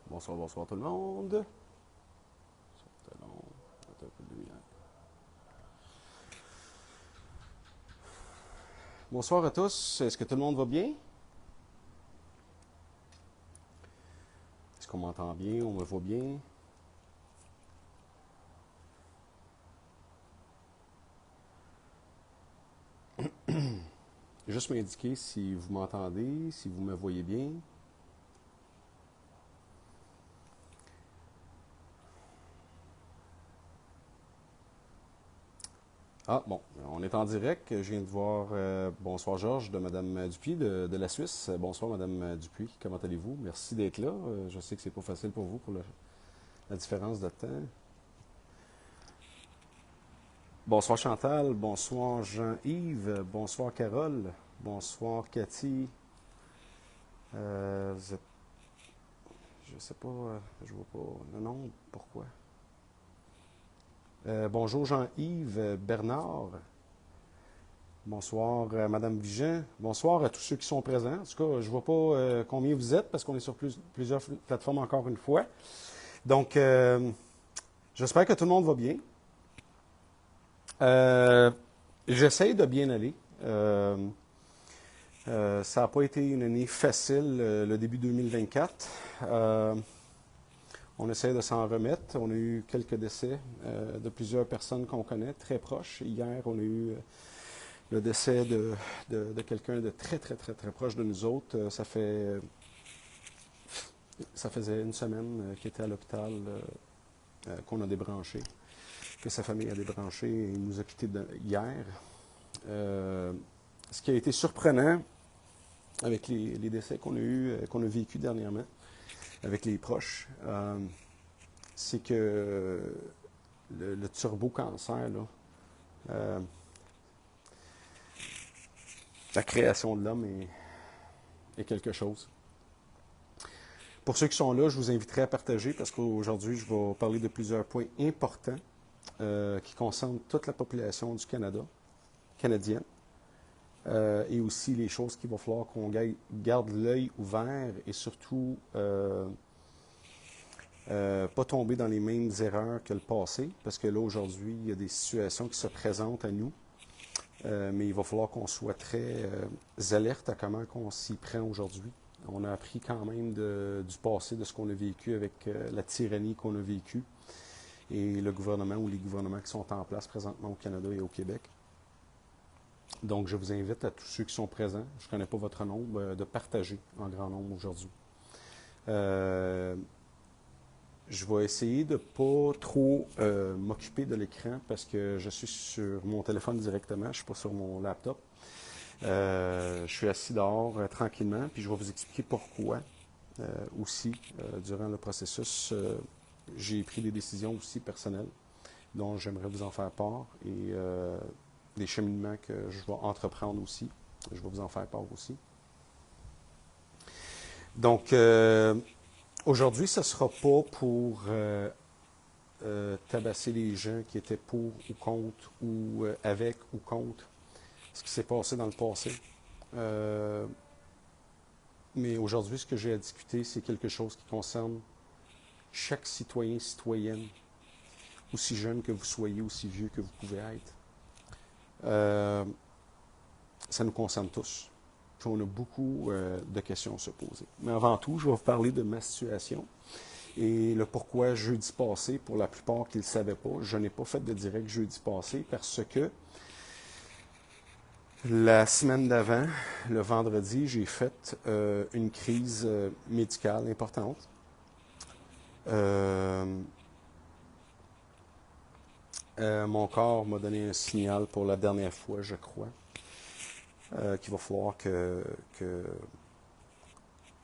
Bonsoir, bonsoir tout le monde. Bonsoir, tout le monde. Mettre un peu de lumière. Bonsoir à tous. Est-ce que tout le monde va bien? Est-ce qu'on m'entend bien? On me voit bien? Juste m'indiquer si vous m'entendez, si vous me voyez bien. Ah, bon, on est en direct. Je viens de voir bonsoir Georges de Madame Dupuis de la Suisse. Bonsoir Madame Dupuis, comment allez-vous? Merci d'être là. Je sais que c'est pas facile pour vous pour la différence de temps. Bonsoir Chantal, bonsoir Jean-Yves, bonsoir Carole, bonsoir Cathy. Vous êtes- je sais pas, je vois pas le nom, pourquoi? Bonjour Jean-Yves Bernard, bonsoir Madame Vigent, bonsoir à tous ceux qui sont présents. En tout cas, je vois pas combien vous êtes parce qu'on est sur plusieurs plateformes encore une fois. Donc, j'espère que tout le monde va bien. Euh, J'essaie de bien aller. Ça n'a pas été une année facile, le début 2024. On essaie de s'en remettre. On a eu quelques décès de plusieurs personnes qu'on connaît, très proches. Hier, on a eu le décès de quelqu'un de très, très, très, très proche de nous autres. Ça faisait une semaine qu'il était à l'hôpital, qu'on a débranché, que sa famille a débranché et il nous a quittés hier. Ce qui a été surprenant avec les décès qu'on a eu, qu'on a vécu dernièrement, avec les proches, c'est que le turbo-cancer, là, euh, la création de l'homme est quelque chose. Pour ceux qui sont là, je vous inviterai à partager parce qu'aujourd'hui, je vais parler de plusieurs points importants qui concernent toute la population du Canada, canadienne, et aussi les choses qu'il va falloir qu'on garde l'œil ouvert et surtout pas tomber dans les mêmes erreurs que le passé, parce que là, aujourd'hui, il y a des situations qui se présentent à nous, mais il va falloir qu'on soit très alerte à comment on s'y prend aujourd'hui. On a appris quand même du passé, de ce qu'on a vécu avec la tyrannie qu'on a vécue et le gouvernement ou les gouvernements qui sont en place présentement au Canada et au Québec. Donc, je vous invite à tous ceux qui sont présents, je ne connais pas votre nombre, de partager en grand nombre aujourd'hui. Je vais essayer de ne pas trop m'occuper de l'écran parce que je suis sur mon téléphone directement, je ne suis pas sur mon laptop. Je suis assis dehors tranquillement, puis je vais vous expliquer pourquoi aussi, durant le processus, j'ai pris des décisions aussi personnelles dont j'aimerais vous en faire part et des cheminements que je vais entreprendre aussi. Je vais vous en faire part aussi. Donc, aujourd'hui, ce ne sera pas pour tabasser les gens qui étaient pour ou contre ou avec ou contre ce qui s'est passé dans le passé. Mais aujourd'hui, ce que j'ai à discuter, c'est quelque chose qui concerne chaque citoyen, citoyenne, aussi jeune que vous soyez, aussi vieux que vous pouvez être. Ça nous concerne tous. Puis on a beaucoup de questions à se poser. Mais avant tout, je vais vous parler de ma situation et le pourquoi jeudi passé, pour la plupart qui ne le savaient pas, je n'ai pas fait de direct jeudi passé parce que la semaine d'avant, le vendredi, j'ai fait une crise médicale importante. Mon corps m'a donné un signal pour la dernière fois, je crois, qu'il va falloir que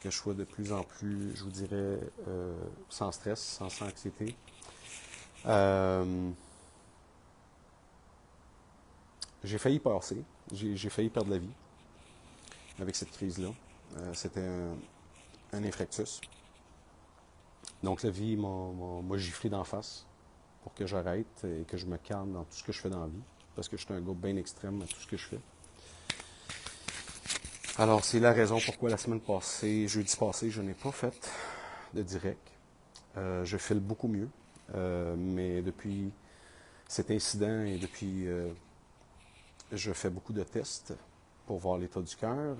je sois de plus en plus, je vous dirais, sans stress, sans anxiété. J'ai failli passer, j'ai failli perdre la vie avec cette crise-là. C'était un infarctus. Donc la vie m'a giflé d'en face pour que j'arrête et que je me calme dans tout ce que je fais dans la vie, parce que je suis un gars bien extrême à tout ce que je fais. Alors, c'est la raison pourquoi la semaine passée, jeudi passé, je n'ai pas fait de direct. Je file beaucoup mieux, mais depuis cet incident et depuis, je fais beaucoup de tests pour voir l'état du cœur.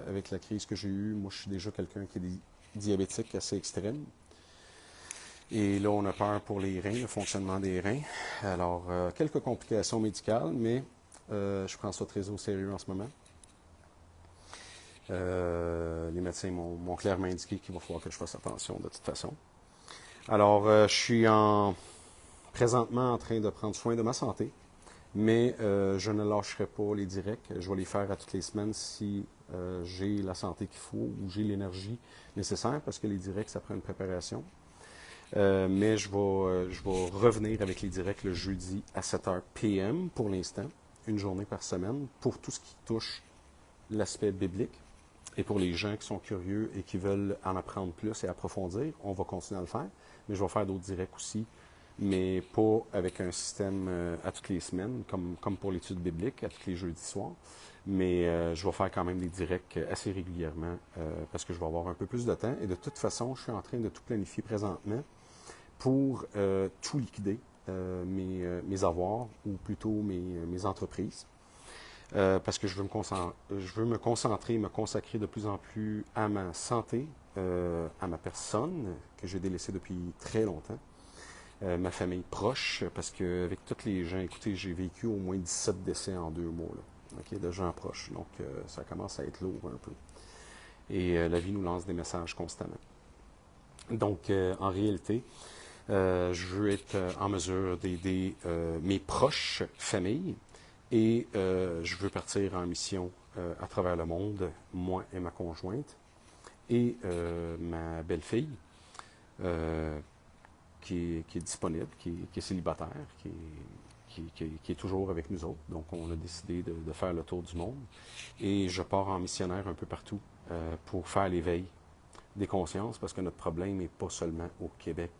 Avec la crise que j'ai eue, moi, je suis déjà quelqu'un qui est diabétique assez extrême. Et là, on a peur pour les reins, le fonctionnement des reins. Alors, quelques complications médicales, mais je prends ça très au sérieux en ce moment. Les médecins m'ont clairement indiqué qu'il va falloir que je fasse attention de toute façon. Alors, je suis présentement en train de prendre soin de ma santé, mais je ne lâcherai pas les directs. Je vais les faire à toutes les semaines si j'ai la santé qu'il faut ou j'ai l'énergie nécessaire, parce que les directs, ça prend une préparation. Mais je vais revenir avec les directs le jeudi à 7h PM pour l'instant, une journée par semaine, pour tout ce qui touche l'aspect biblique. Et pour les gens qui sont curieux et qui veulent en apprendre plus et approfondir, on va continuer à le faire. Mais je vais faire d'autres directs aussi, mais pas avec un système à toutes les semaines, comme pour l'étude biblique, à tous les jeudis soirs. Mais je vais faire quand même des directs assez régulièrement parce que je vais avoir un peu plus de temps. Et de toute façon, je suis en train de tout planifier présentement pour tout liquider, mes avoirs, ou plutôt mes entreprises. Parce que je veux me concentrer, me consacrer de plus en plus à ma santé, à ma personne, que j'ai délaissée depuis très longtemps, ma famille proche, parce qu'avec tous les gens, écoutez, j'ai vécu au moins 17 décès en 2 mois, là, okay, de gens proches. Donc, ça commence à être lourd un peu. Et la vie nous lance des messages constamment. Donc, en réalité, je veux être en mesure d'aider mes proches familles et je veux partir en mission à travers le monde, moi et ma conjointe et ma belle-fille qui est disponible, qui est célibataire, qui est toujours avec nous autres. Donc on a décidé de faire le tour du monde et je pars en missionnaire un peu partout pour faire l'éveil des consciences parce que notre problème n'est pas seulement au Québec,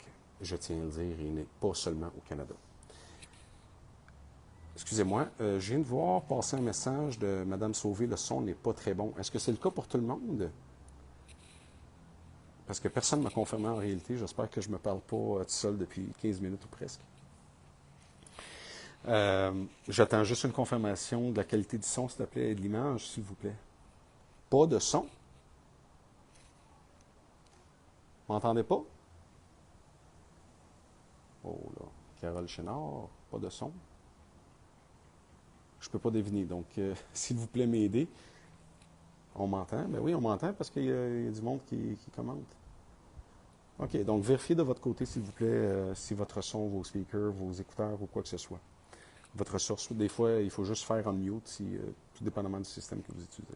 je tiens à le dire, et n'est pas seulement au Canada. Excusez-moi, je viens de voir passer un message de Madame Sauvé, le son n'est pas très bon. Est-ce que c'est le cas pour tout le monde? Parce que personne ne m'a confirmé en réalité. J'espère que je ne me parle pas tout seul depuis 15 minutes ou presque. J'attends juste une confirmation de la qualité du son, s'il te plaît, et de l'image, s'il vous plaît. Pas de son? Vous m'entendez pas? Oh là, Carole Chénard, pas de son. Je ne peux pas deviner. Donc, s'il vous plaît, m'aider. On m'entend? Ben oui, on m'entend parce qu'il y a du monde qui commente. OK, donc vérifiez de votre côté, s'il vous plaît, si votre son, vos speakers, vos écouteurs ou quoi que ce soit. Votre source. Des fois, il faut juste faire unmute, tout dépendamment du système que vous utilisez.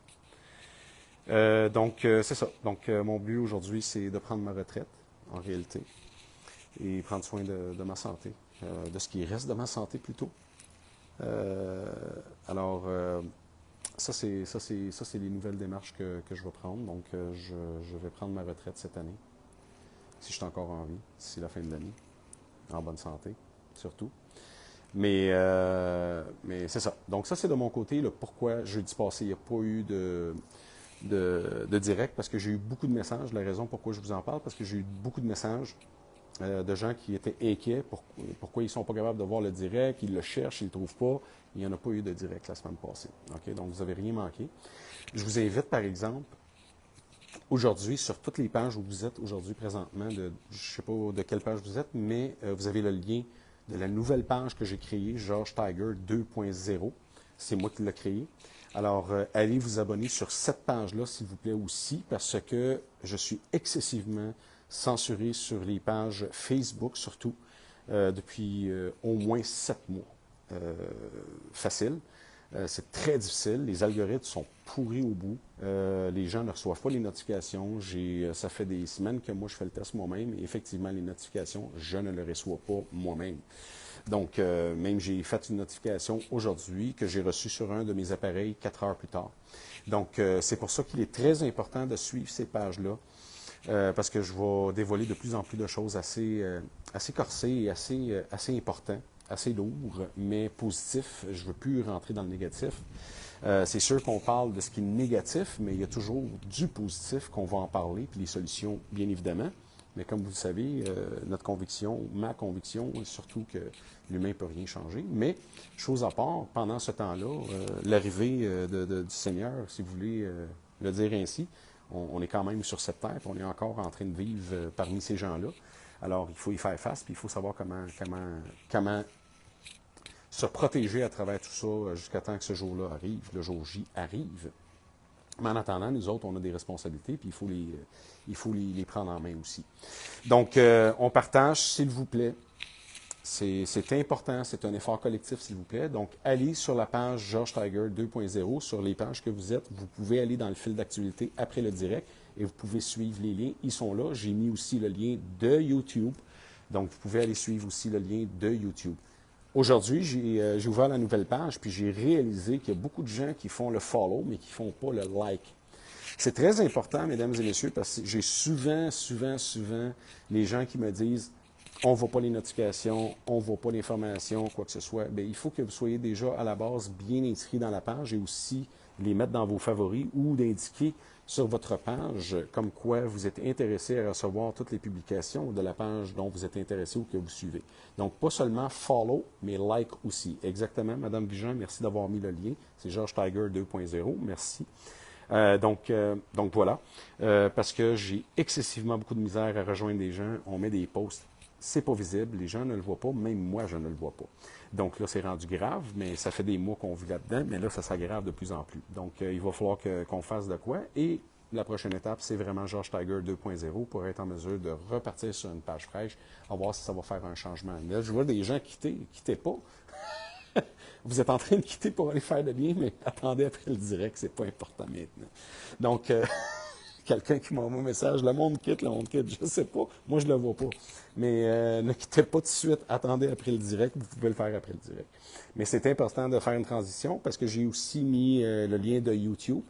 Donc, c'est ça. Donc, mon but aujourd'hui, c'est de prendre ma retraite, en réalité, et prendre soin de ma santé, de ce qui reste de ma santé plutôt. Alors, ça, c'est les nouvelles démarches que je vais prendre. Donc, je vais prendre ma retraite cette année, si je suis encore en vie, d'ici la fin de l'année, en bonne santé, surtout. Mais c'est ça. Donc, ça, c'est de mon côté, le pourquoi jeudi passé, il n'y a pas eu de direct, parce que j'ai eu beaucoup de messages. La raison pourquoi je vous en parle, parce que j'ai eu beaucoup de messages de gens qui étaient inquiets pourquoi ils ne sont pas capables de voir le direct, ils le cherchent, ils ne le trouvent pas. Il n'y en a pas eu de direct la semaine passée. OK? Donc, vous n'avez rien manqué. Je vous invite, par exemple, aujourd'hui, sur toutes les pages où vous êtes aujourd'hui présentement, je ne sais pas de quelle page vous êtes, mais vous avez le lien de la nouvelle page que j'ai créée, George Tiger 2.0. C'est moi qui l'ai créée. Alors, allez vous abonner sur cette page-là, s'il vous plaît, aussi, parce que je suis excessivement censuré sur les pages Facebook, surtout, depuis au moins 7 mois. Facile. C'est très difficile. Les algorithmes sont pourris au bout. Les gens ne reçoivent pas les notifications. Ça fait des semaines que moi, je fais le test moi-même. Et effectivement, les notifications, je ne les reçois pas moi-même. Donc, même j'ai fait une notification aujourd'hui que j'ai reçue sur un de mes appareils 4 heures plus tard. Donc, c'est pour ça qu'il est très important de suivre ces pages-là. Parce que je vais dévoiler de plus en plus de choses assez corsées et assez importantes, assez lourdes, mais positifs. Je ne veux plus rentrer dans le négatif. C'est sûr qu'on parle de ce qui est négatif, mais il y a toujours du positif qu'on va en parler, puis les solutions, bien évidemment. Mais comme vous le savez, notre conviction, ma conviction, est surtout que l'humain ne peut rien changer. Mais, chose à part, pendant ce temps-là, l'arrivée du Seigneur, si vous voulez le dire ainsi, on est quand même sur cette terre, puis on est encore en train de vivre parmi ces gens-là. Alors, il faut y faire face, puis il faut savoir comment se protéger à travers tout ça jusqu'à temps que ce jour-là arrive, le jour J arrive. Mais en attendant, nous autres, on a des responsabilités, puis il faut les prendre en main aussi. Donc, on partage, s'il vous plaît. C'est important, c'est un effort collectif, s'il vous plaît. Donc, allez sur la page George Tiger 2.0, sur les pages que vous êtes. Vous pouvez aller dans le fil d'actualité après le direct et vous pouvez suivre les liens. Ils sont là. J'ai mis aussi le lien de YouTube. Donc, vous pouvez aller suivre aussi le lien de YouTube. Aujourd'hui, j'ai ouvert la nouvelle page, puis j'ai réalisé qu'il y a beaucoup de gens qui font le follow, mais qui ne font pas le like. C'est très important, mesdames et messieurs, parce que j'ai souvent les gens qui me disent on ne voit pas les notifications, on ne voit pas l'information, quoi que ce soit. Bien, il faut que vous soyez déjà à la base bien inscrit dans la page et aussi les mettre dans vos favoris ou d'indiquer sur votre page comme quoi vous êtes intéressé à recevoir toutes les publications de la page dont vous êtes intéressé ou que vous suivez. Donc, pas seulement follow, mais like aussi. Exactement, Madame Vigent, merci d'avoir mis le lien. C'est George Tiger 2.0, merci. Donc voilà, parce que j'ai excessivement beaucoup de misère à rejoindre des gens. On met des posts, c'est pas visible, les gens ne le voient pas, même moi, je ne le vois pas. Donc là, c'est rendu grave, mais ça fait des mois qu'on vit là-dedans, mais là, ça s'aggrave de plus en plus. Donc, il va falloir qu'on fasse de quoi. Et la prochaine étape, c'est vraiment George Tiger 2.0 pour être en mesure de repartir sur une page fraîche, à voir si ça va faire un changement. Là, je vois des gens quitter pas. Vous êtes en train de quitter pour aller faire le bien, mais attendez après le direct, c'est pas important maintenant. Donc, quelqu'un qui m'envoie un message, le monde quitte, je ne sais pas, moi je ne le vois pas. Mais ne quittez pas tout de suite, attendez après le direct, vous pouvez le faire après le direct. Mais c'est important de faire une transition parce que j'ai aussi mis le lien de YouTube.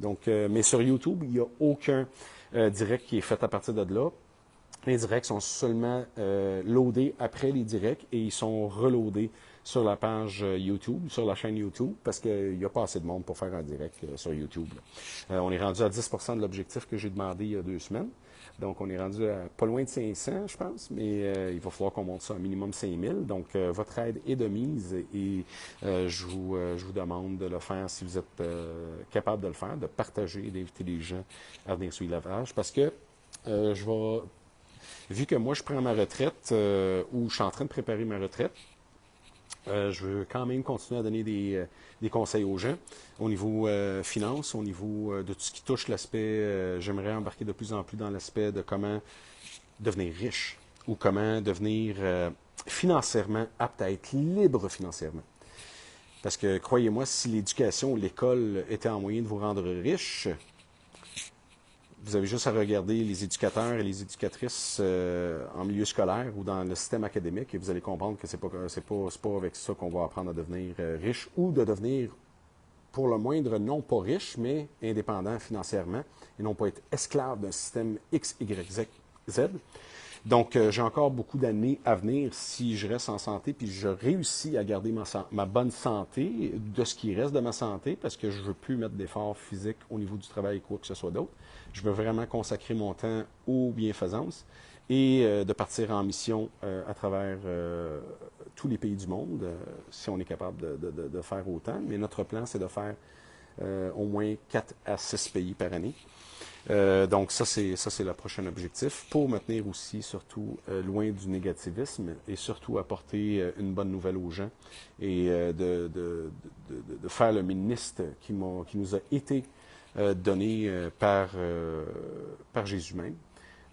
Donc, mais sur YouTube, il n'y a aucun direct qui est fait à partir de là. Les directs sont seulement loadés après les directs et ils sont reloadés sur la page YouTube, sur la chaîne YouTube, parce qu'il n'y a pas assez de monde pour faire un direct sur YouTube. On est rendu à 10% de l'objectif que j'ai demandé il y a 2 semaines. Donc, on est rendu à pas loin de 500, je pense, mais il va falloir qu'on monte ça à un minimum 5000. Donc, votre aide est de mise et je vous demande de le faire si vous êtes capable de le faire, de partager et d'inviter les gens à venir suivre la page, parce que vu que moi, je prends ma retraite, ou je suis en train de préparer ma retraite, je veux quand même continuer à donner des conseils aux gens au niveau finance, au niveau de tout ce qui touche l'aspect, j'aimerais embarquer de plus en plus dans l'aspect de comment devenir riche ou comment devenir financièrement apte à être libre financièrement. Parce que, croyez-moi, si l'éducation ou l'école était en moyen de vous rendre riche, vous avez juste à regarder les éducateurs et les éducatrices en milieu scolaire ou dans le système académique et vous allez comprendre que c'est pas avec ça qu'on va apprendre à devenir riche ou de devenir, pour le moindre, non pas riche, mais indépendant financièrement et non pas être esclave d'un système X, Y, Z. Donc, j'ai encore beaucoup d'années à venir si je reste en santé puis je réussis à garder ma bonne santé, de ce qui reste de ma santé, parce que je ne veux plus mettre d'efforts physiques au niveau du travail ou quoi que ce soit d'autre. Je veux vraiment consacrer mon temps aux bienfaisances et de partir en mission à travers tous les pays du monde, si on est capable de faire autant. Mais notre plan, c'est de faire au moins 4 à 6 pays par année. Donc ça c'est le prochain objectif pour me tenir aussi surtout loin du négativisme et surtout apporter une bonne nouvelle aux gens et de faire le ministre qui nous a été donné par Jésus même.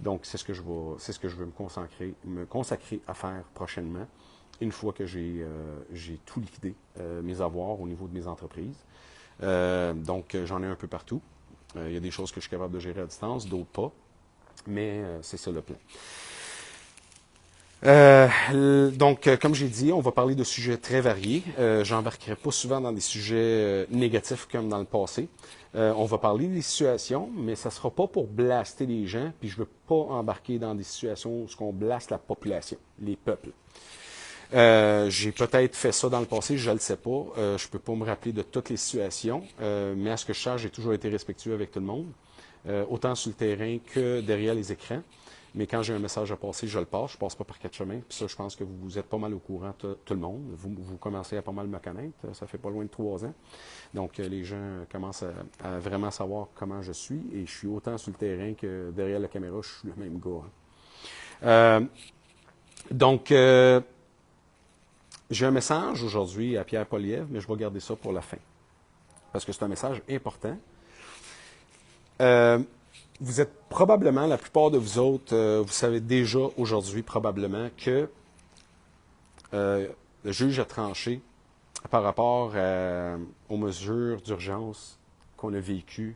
Donc c'est ce que je veux me consacrer à faire prochainement une fois que j'ai tout liquidé mes avoirs au niveau de mes entreprises. Donc j'en ai un peu partout. Il y a des choses que je suis capable de gérer à distance, d'autres pas. Mais c'est ça le plan. Donc, comme j'ai dit, on va parler de sujets très variés. J'embarquerai pas souvent dans des sujets négatifs comme dans le passé. On va parler des situations, mais ça sera pas pour blaster les gens, puis je veux pas embarquer dans des situations où on blaste la population, les peuples. J'ai peut-être fait ça dans le passé, je ne le sais pas. Je ne peux pas me rappeler de toutes les situations, mais à ce que je sache, j'ai toujours été respectueux avec tout le monde, autant sur le terrain que derrière les écrans. Mais quand j'ai un message à passer, je le passe. Je ne passe pas par quatre chemins. Puis ça, je pense que vous êtes pas mal au courant, tout le monde. Vous commencez à pas mal me connaître. Ça fait pas loin de 3 ans. Donc, les gens commencent à vraiment savoir comment je suis. Et je suis autant sur le terrain que derrière la caméra, je suis le même gars. Donc, j'ai un message aujourd'hui à Pierre Poilievre, mais je vais garder ça pour la fin. Parce que c'est un message important. Vous êtes probablement, la plupart de vous autres, vous savez déjà aujourd'hui probablement que le juge a tranché par rapport aux mesures d'urgence qu'on a vécues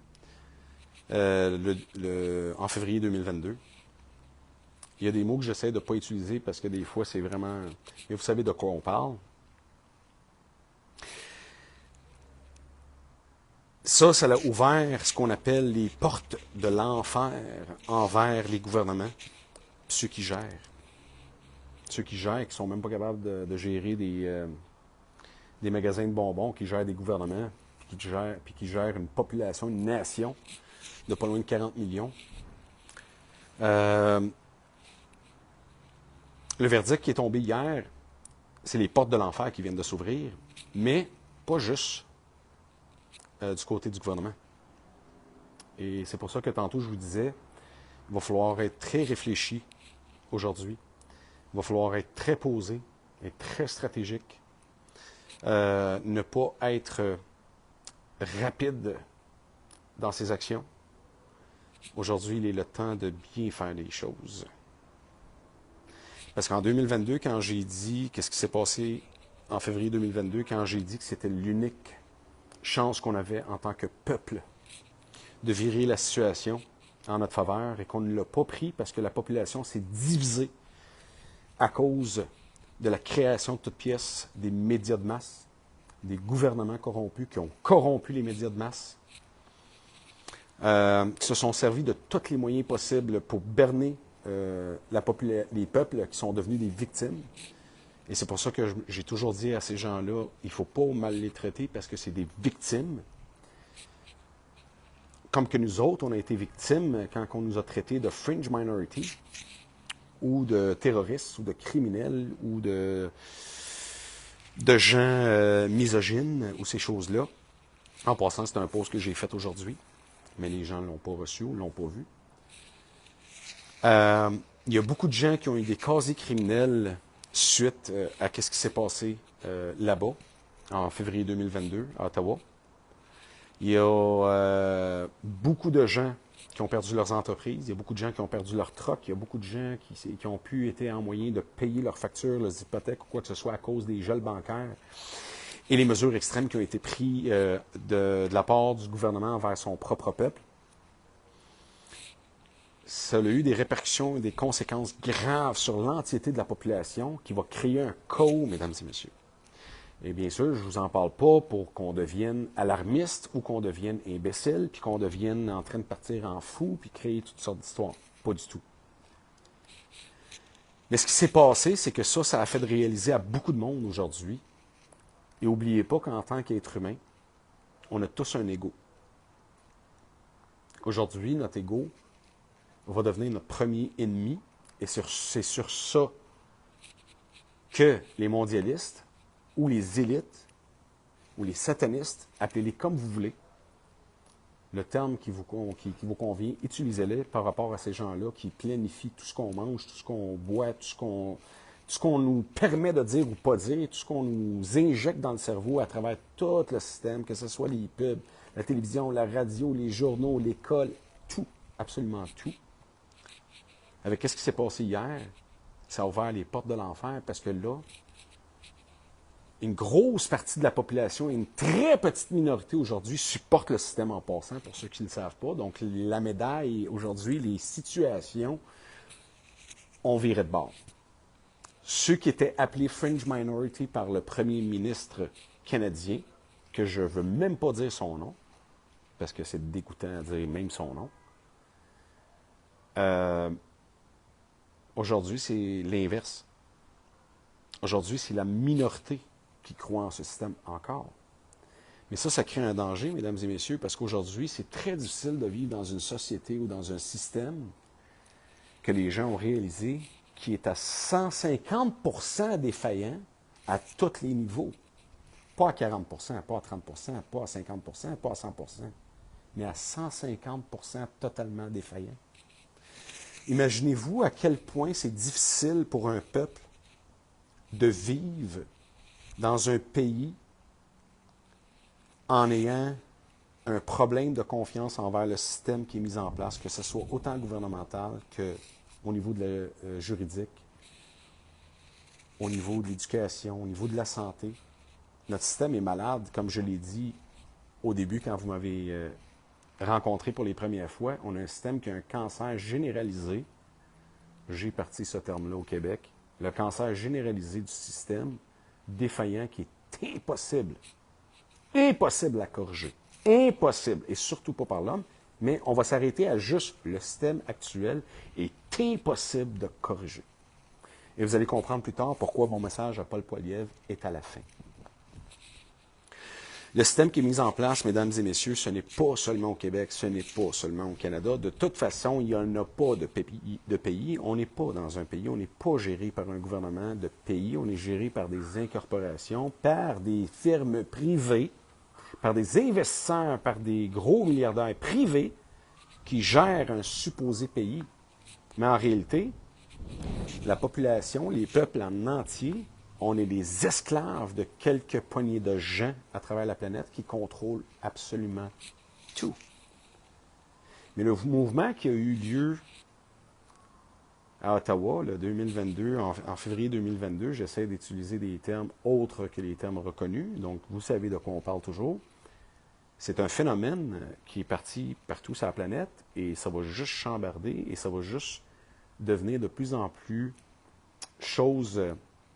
en février 2022. Il y a des mots que j'essaie de ne pas utiliser parce que des fois, c'est vraiment... Mais vous savez de quoi on parle. Ça a ouvert ce qu'on appelle les portes de l'enfer envers les gouvernements, ceux qui gèrent. Ceux qui gèrent, qui ne sont même pas capables de gérer des magasins de bonbons, qui gèrent des gouvernements, puis qui gèrent une population, une nation de pas loin de 40 millions. Le verdict qui est tombé hier, c'est les portes de l'enfer qui viennent de s'ouvrir, mais pas juste du côté du gouvernement. Et c'est pour ça que tantôt je vous disais, il va falloir être très réfléchi aujourd'hui. Il va falloir être très posé et très stratégique. Ne pas être rapide dans ses actions. Aujourd'hui, il est le temps de bien faire les choses. Parce qu'en 2022, quand j'ai dit, qu'est-ce qui s'est passé en février 2022, quand j'ai dit que c'était l'unique chance qu'on avait en tant que peuple de virer la situation en notre faveur et qu'on ne l'a pas pris parce que la population s'est divisée à cause de la création de toutes pièces des médias de masse, des gouvernements corrompus qui ont corrompu les médias de masse, qui se sont servis de tous les moyens possibles pour berner les peuples qui sont devenus des victimes. Et c'est pour ça que j'ai toujours dit à ces gens-là, il ne faut pas mal les traiter parce que c'est des victimes. Comme que nous autres, on a été victimes quand on nous a traités de fringe minority, ou de terroristes, ou de criminels, ou de gens misogynes, ou ces choses-là. En passant, c'est un post que j'ai fait aujourd'hui, mais les gens ne l'ont pas reçu ou ne l'ont pas vu. Il y a beaucoup de gens qui ont eu des casiers criminels suite à ce qui s'est passé là-bas, en février 2022, à Ottawa. Il y a beaucoup de gens qui ont perdu leurs entreprises, il y a beaucoup de gens qui ont perdu leur troc, il y a beaucoup de gens qui ont pu être en moyen de payer leurs factures, leurs hypothèques ou quoi que ce soit à cause des gels bancaires et les mesures extrêmes qui ont été prises de la part du gouvernement envers son propre peuple. Ça a eu des répercussions et des conséquences graves sur l'entièreté de la population qui va créer un chaos, mesdames et messieurs. Et bien sûr, je ne vous en parle pas pour qu'on devienne alarmiste ou qu'on devienne imbécile, puis qu'on devienne en train de partir en fou, puis créer toutes sortes d'histoires. Pas du tout. Mais ce qui s'est passé, c'est que ça a fait de réaliser à beaucoup de monde aujourd'hui. Et n'oubliez pas qu'en tant qu'être humain, on a tous un ego. Aujourd'hui, notre ego va devenir notre premier ennemi, et c'est sur ça que les mondialistes, ou les élites, ou les satanistes, appelez-les comme vous voulez, le terme qui vous convient, utilisez-le par rapport à ces gens-là qui planifient tout ce qu'on mange, tout ce qu'on boit, tout ce qu'on nous permet de dire ou pas dire, tout ce qu'on nous injecte dans le cerveau à travers tout le système, que ce soit les pubs, la télévision, la radio, les journaux, l'école, tout, absolument tout. Avec ce qui s'est passé hier, ça a ouvert les portes de l'enfer parce que là, une grosse partie de la population et une très petite minorité aujourd'hui supportent le système en passant, pour ceux qui ne le savent pas. Donc, la médaille, aujourd'hui, les situations ont viré de bord. Ceux qui étaient appelés fringe minority par le premier ministre canadien, que je ne veux même pas dire son nom, parce que c'est dégoûtant à dire même son nom, aujourd'hui, c'est l'inverse. Aujourd'hui, c'est la minorité qui croit en ce système encore. Mais ça crée un danger, mesdames et messieurs, parce qu'aujourd'hui, c'est très difficile de vivre dans une société ou dans un système que les gens ont réalisé qui est à 150% défaillant à tous les niveaux. Pas à 40%, pas à 30%, pas à 50%, pas à 100%, mais à 150% totalement défaillant. Imaginez-vous à quel point c'est difficile pour un peuple de vivre dans un pays en ayant un problème de confiance envers le système qui est mis en place, que ce soit autant gouvernemental qu'au niveau de la juridique, au niveau de l'éducation, au niveau de la santé. Notre système est malade, comme je l'ai dit au début quand vous m'avez rencontré pour les premières fois. On a un système qui a un cancer généralisé. J'ai parti ce terme-là au Québec. Le cancer généralisé du système défaillant qui est impossible à corriger. Impossible, et surtout pas par l'homme, mais on va s'arrêter à juste le système actuel est impossible de corriger. Et vous allez comprendre plus tard pourquoi mon message à Paul Poilievre est à la fin. Le système qui est mis en place, mesdames et messieurs, ce n'est pas seulement au Québec, ce n'est pas seulement au Canada. De toute façon, il n'y en a pas de pays. On n'est pas dans un pays, on n'est pas géré par un gouvernement de pays, on est géré par des incorporations, par des firmes privées, par des investisseurs, par des gros milliardaires privés qui gèrent un supposé pays. Mais en réalité, la population, les peuples en entier, on est des esclaves de quelques poignées de gens à travers la planète qui contrôlent absolument tout. Mais le mouvement qui a eu lieu à Ottawa, le 2022, en février 2022, j'essaie d'utiliser des termes autres que les termes reconnus, donc vous savez de quoi on parle toujours. C'est un phénomène qui est parti partout sur la planète et ça va juste chambarder et ça va juste devenir de plus en plus chose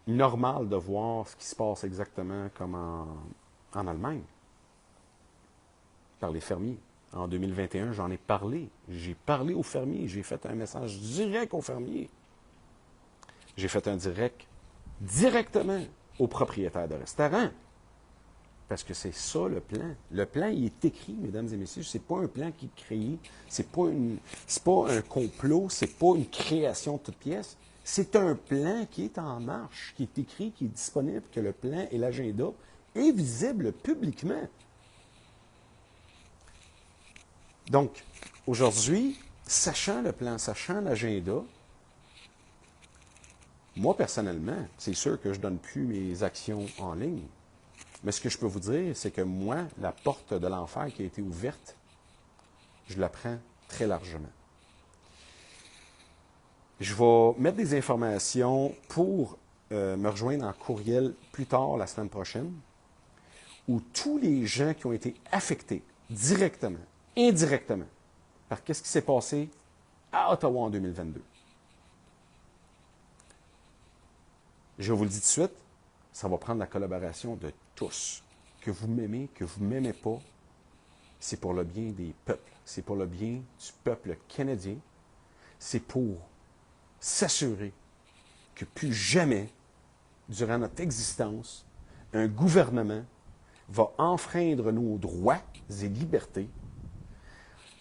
normale de voir ce qui se passe exactement comme en Allemagne, par les fermiers. En 2021, j'en ai parlé. J'ai parlé aux fermiers. J'ai fait un message direct aux fermiers. J'ai fait un direct directement aux propriétaires de restaurants. Parce que c'est ça le plan. Le plan, il est écrit, mesdames et messieurs. C'est pas un plan qui est créé. C'est pas un complot. C'est pas une création de toutes pièces. C'est un plan qui est en marche, qui est écrit, qui est disponible, que le plan et l'agenda est visible publiquement. Donc, aujourd'hui, sachant le plan, sachant l'agenda, moi, personnellement, c'est sûr que je ne donne plus mes actions en ligne. Mais ce que je peux vous dire, c'est que moi, la porte de l'enfer qui a été ouverte, je la prends très largement. Je vais mettre des informations pour me rejoindre en courriel plus tard la semaine prochaine, où tous les gens qui ont été affectés directement, indirectement, par qu'est-ce qui s'est passé à Ottawa en 2022. Je vous le dis tout de suite, ça va prendre la collaboration de tous. Que vous m'aimez, que vous ne m'aimez pas, c'est pour le bien des peuples. C'est pour le bien du peuple canadien. C'est pour s'assurer que plus jamais, durant notre existence, un gouvernement va enfreindre nos droits et libertés.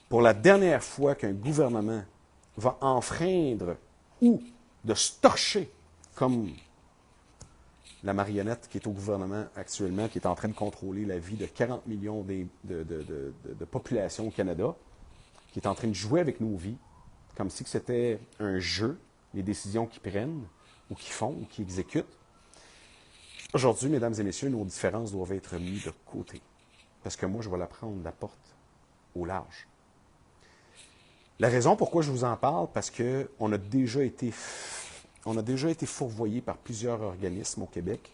Pour la dernière fois qu'un gouvernement va enfreindre ou de se torcher comme la marionnette qui est au gouvernement actuellement, qui est en train de contrôler la vie de 40 millions de population au Canada, qui est en train de jouer avec nos vies, comme si c'était un jeu, les décisions qu'ils prennent, ou qu'ils font, ou qu'ils exécutent. Aujourd'hui, mesdames et messieurs, nos différences doivent être mises de côté. Parce que moi, je vais la prendre la porte au large. La raison pourquoi je vous en parle, parce qu'on a déjà été fourvoyé par plusieurs organismes au Québec,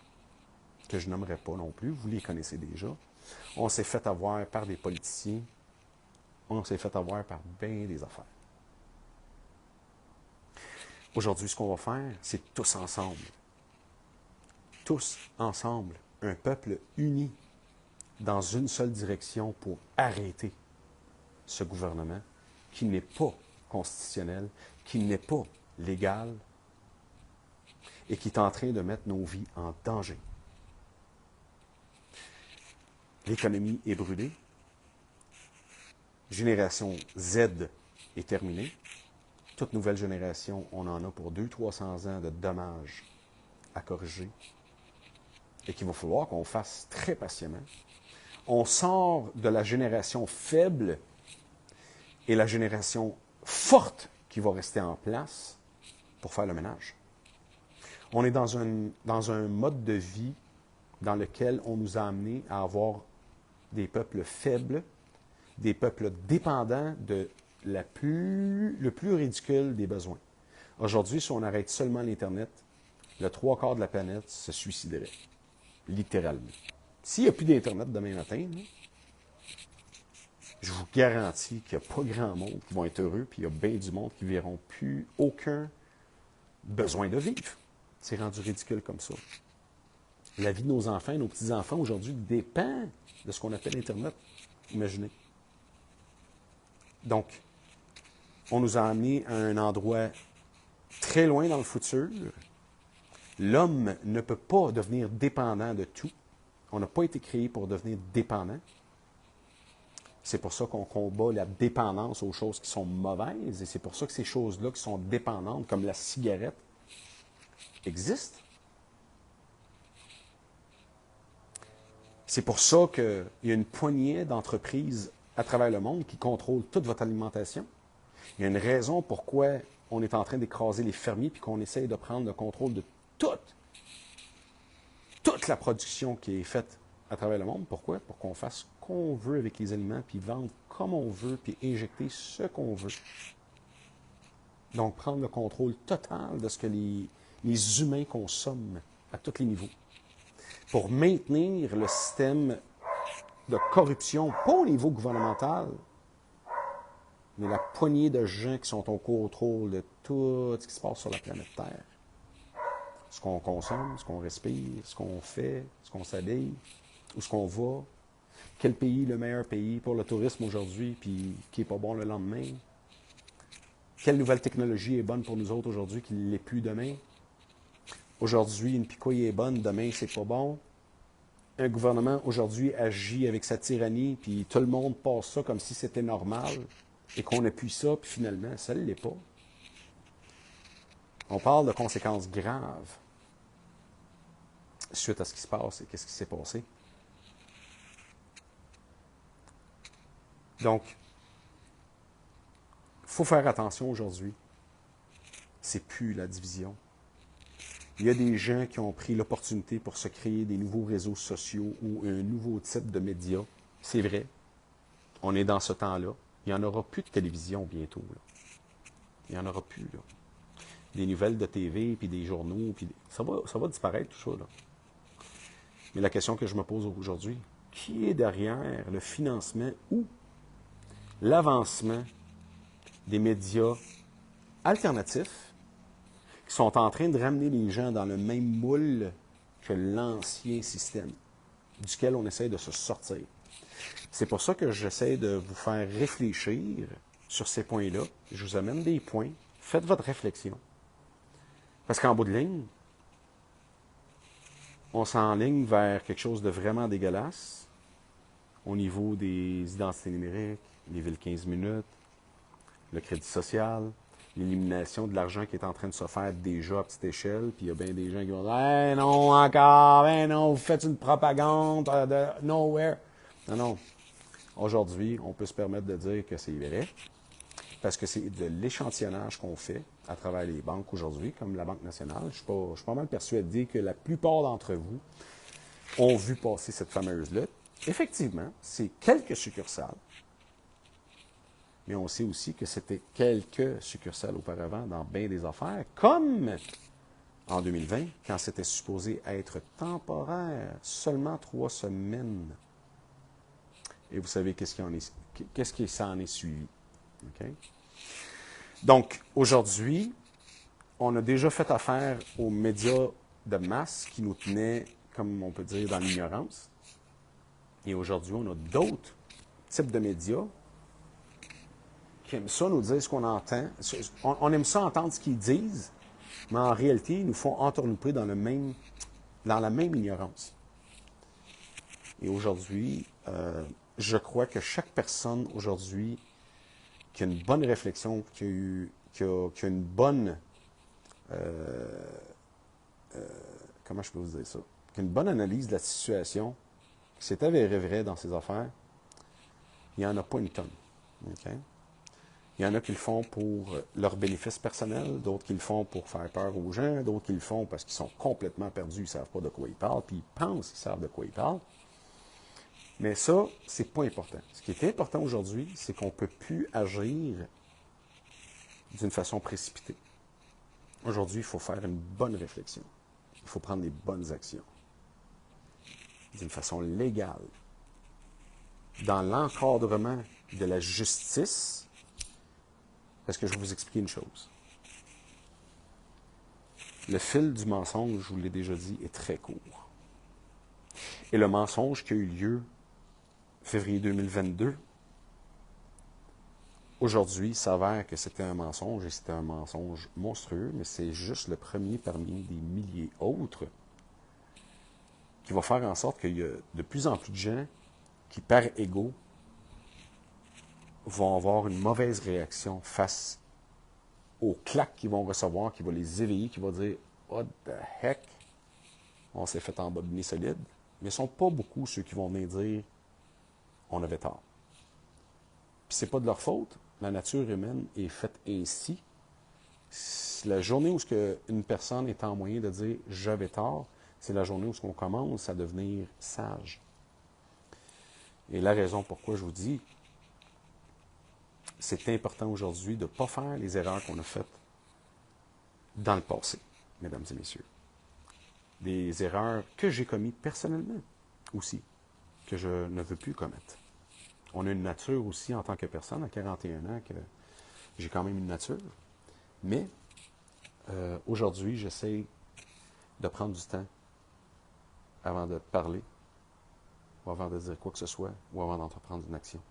que je nommerai pas non plus, vous les connaissez déjà. On s'est fait avoir par des politiciens, on s'est fait avoir par bien des affaires. Aujourd'hui, ce qu'on va faire, c'est tous ensemble, un peuple uni dans une seule direction pour arrêter ce gouvernement qui n'est pas constitutionnel, qui n'est pas légal et qui est en train de mettre nos vies en danger. L'économie est brûlée. Génération Z est terminée. Toute nouvelle génération, on en a pour 200-300 ans de dommages à corriger et qu'il va falloir qu'on fasse très patiemment. On sort de la génération faible et la génération forte qui va rester en place pour faire le ménage. On est dans un mode de vie dans lequel on nous a amené à avoir des peuples faibles, des peuples dépendants de le plus ridicule des besoins. Aujourd'hui, si on arrête seulement l'Internet, le 3/4 de la planète se suiciderait. Littéralement. S'il n'y a plus d'Internet demain matin, là, je vous garantis qu'il n'y a pas grand monde qui vont être heureux, puis il y a bien du monde qui ne verront plus aucun besoin de vivre. C'est rendu ridicule comme ça. La vie de nos enfants, nos petits-enfants aujourd'hui dépend de ce qu'on appelle Internet. Imaginez. Donc, on nous a amenés à un endroit très loin dans le futur. L'homme ne peut pas devenir dépendant de tout. On n'a pas été créé pour devenir dépendant. C'est pour ça qu'on combat la dépendance aux choses qui sont mauvaises. Et c'est pour ça que ces choses-là qui sont dépendantes, comme la cigarette, existent. C'est pour ça qu'il y a une poignée d'entreprises à travers le monde qui contrôlent toute votre alimentation. Il y a une raison pourquoi on est en train d'écraser les fermiers puis qu'on essaye de prendre le contrôle de toute la production qui est faite à travers le monde. Pourquoi? Pour qu'on fasse ce qu'on veut avec les aliments, puis vendre comme on veut, puis injecter ce qu'on veut. Donc, prendre le contrôle total de ce que les humains consomment à tous les niveaux. Pour maintenir le système de corruption, pas au niveau gouvernemental, mais la poignée de gens qui sont au contrôle de tout ce qui se passe sur la planète Terre. Ce qu'on consomme, ce qu'on respire, ce qu'on fait, ce qu'on s'habille, où ce qu'on va. Quel pays est le meilleur pays pour le tourisme aujourd'hui, puis qui n'est pas bon le lendemain? Quelle nouvelle technologie est bonne pour nous autres aujourd'hui, qui ne l'est plus demain? Aujourd'hui, une picouille est bonne, demain, c'est pas bon. Un gouvernement, aujourd'hui, agit avec sa tyrannie, puis tout le monde passe ça comme si c'était normal, et qu'on appuie ça, puis finalement, ça ne l'est pas. On parle de conséquences graves suite à ce qui se passe et qu'est-ce qui s'est passé. Donc, il faut faire attention aujourd'hui. C'est plus la division. Il y a des gens qui ont pris l'opportunité pour se créer des nouveaux réseaux sociaux ou un nouveau type de médias. C'est vrai. On est dans ce temps-là. Il n'y en aura plus de télévision bientôt. Là. Il n'y en aura plus. Là. Des nouvelles de TV, puis des journaux, puis ça va disparaître tout ça. Là. Mais la question que je me pose aujourd'hui, qui est derrière le financement ou l'avancement des médias alternatifs qui sont en train de ramener les gens dans le même moule que l'ancien système, duquel on essaie de se sortir. C'est pour ça que j'essaie de vous faire réfléchir sur ces points-là. Je vous amène des points. Faites votre réflexion. Parce qu'en bout de ligne, on s'enligne vers quelque chose de vraiment dégueulasse au niveau des identités numériques, les villes 15 minutes, le crédit social, l'élimination de l'argent qui est en train de se faire déjà à petite échelle, puis il y a bien des gens qui vont dire « Hey, non, encore, hey, non, vous faites une propagande de nowhere. » Non, non. Aujourd'hui, on peut se permettre de dire que c'est vrai, parce que c'est de l'échantillonnage qu'on fait à travers les banques aujourd'hui, comme la Banque nationale. Je suis pas mal persuadé que la plupart d'entre vous ont vu passer cette fameuse lutte. Effectivement, c'est quelques succursales, mais on sait aussi que c'était quelques succursales auparavant dans bien des affaires, comme en 2020, quand c'était supposé être temporaire, seulement 3 semaines. Et vous savez qu'est-ce qui s'en est suivi. Okay? Donc, aujourd'hui, on a déjà fait affaire aux médias de masse qui nous tenaient, comme on peut dire, dans l'ignorance. Et aujourd'hui, on a d'autres types de médias qui aiment ça nous dire ce qu'on entend. On aime ça entendre ce qu'ils disent, Mais en réalité, ils nous font entourlouper dans la même ignorance. Et aujourd'hui, je crois que chaque personne aujourd'hui qui a une bonne réflexion, qui a une bonne... comment je peux vous dire ça? Qui a une bonne analyse de la situation, qui s'est avéré vrai dans ses affaires, il n'y en a pas une tonne. Okay? Il y en a qui le font pour leur bénéfice personnel, d'autres qui le font pour faire peur aux gens, d'autres qui le font parce qu'ils sont complètement perdus, ils ne savent pas de quoi ils parlent, puis ils pensent qu'ils savent de quoi ils parlent. Mais ça, c'est pas important. Ce qui est important aujourd'hui, c'est qu'on ne peut plus agir d'une façon précipitée. Aujourd'hui, il faut faire une bonne réflexion. Il faut prendre des bonnes actions. D'une façon légale. Dans l'encadrement de la justice, parce que je vais vous expliquer une chose. Le fil du mensonge, je vous l'ai déjà dit, est très court. Et le mensonge qui a eu lieu février 2022, aujourd'hui, s'avère que c'était un mensonge, et c'était un mensonge monstrueux, mais c'est juste le premier parmi des milliers autres qui va faire en sorte qu'il y a de plus en plus de gens qui, par ego, vont avoir une mauvaise réaction face aux claques qu'ils vont recevoir, qui va les éveiller, qui va dire « What the heck? On s'est fait en bas de nez solide. » Mais ce ne sont pas beaucoup ceux qui vont venir dire « On avait tort. » Puis c'est pas de leur faute. La nature humaine est faite ainsi. La journée où une personne est en moyen de dire « J'avais tort », c'est la journée où on commence à devenir sage. Et la raison pourquoi je vous dis, c'est important aujourd'hui de ne pas faire les erreurs qu'on a faites dans le passé, mesdames et messieurs. Des erreurs que j'ai commises personnellement aussi, que je ne veux plus commettre. On a une nature aussi en tant que personne, à 41 ans, que j'ai quand même une nature. Mais aujourd'hui, j'essaie de prendre du temps avant de parler, ou avant de dire quoi que ce soit, ou avant d'entreprendre une action.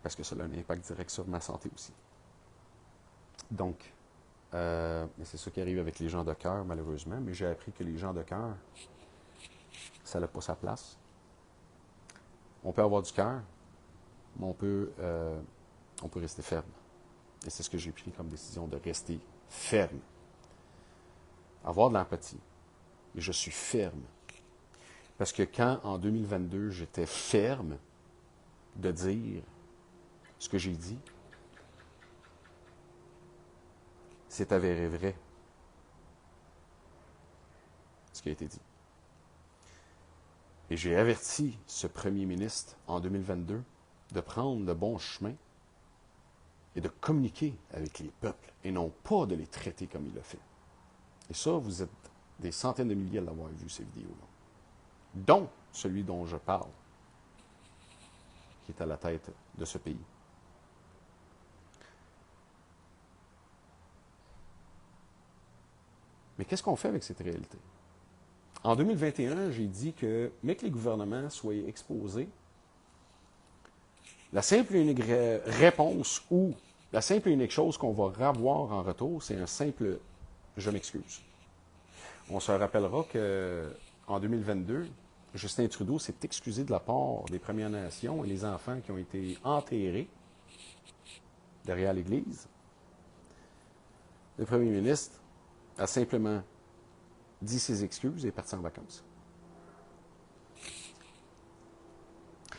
Parce que cela a un impact direct sur ma santé aussi. Donc, c'est ça qui arrive avec les gens de cœur, malheureusement, mais j'ai appris que les gens de cœur, ça n'a pas sa place. On peut avoir du cœur, mais on peut rester ferme. Et c'est ce que j'ai pris comme décision, de rester ferme. Avoir de l'empathie. Et je suis ferme. Parce que quand, en 2022, j'étais ferme de dire ce que j'ai dit, c'est avéré vrai, ce qui a été dit. Et j'ai averti ce premier ministre, en 2022, de prendre le bon chemin et de communiquer avec les peuples, et non pas de les traiter comme il l'a fait. Et ça, vous êtes des centaines de milliers à l'avoir vu, ces vidéos-là. Dont celui dont je parle, qui est à la tête de ce pays. Mais qu'est-ce qu'on fait avec cette réalité? En 2021, j'ai dit que, mais que les gouvernements soient exposés, la simple et unique réponse ou la simple et unique chose qu'on va avoir en retour, c'est un simple « je m'excuse ». On se rappellera qu'en 2022, Justin Trudeau s'est excusé de la part des Premières Nations et les enfants qui ont été enterrés derrière l'Église. Le premier ministre a simplement dit ses excuses et est parti en vacances.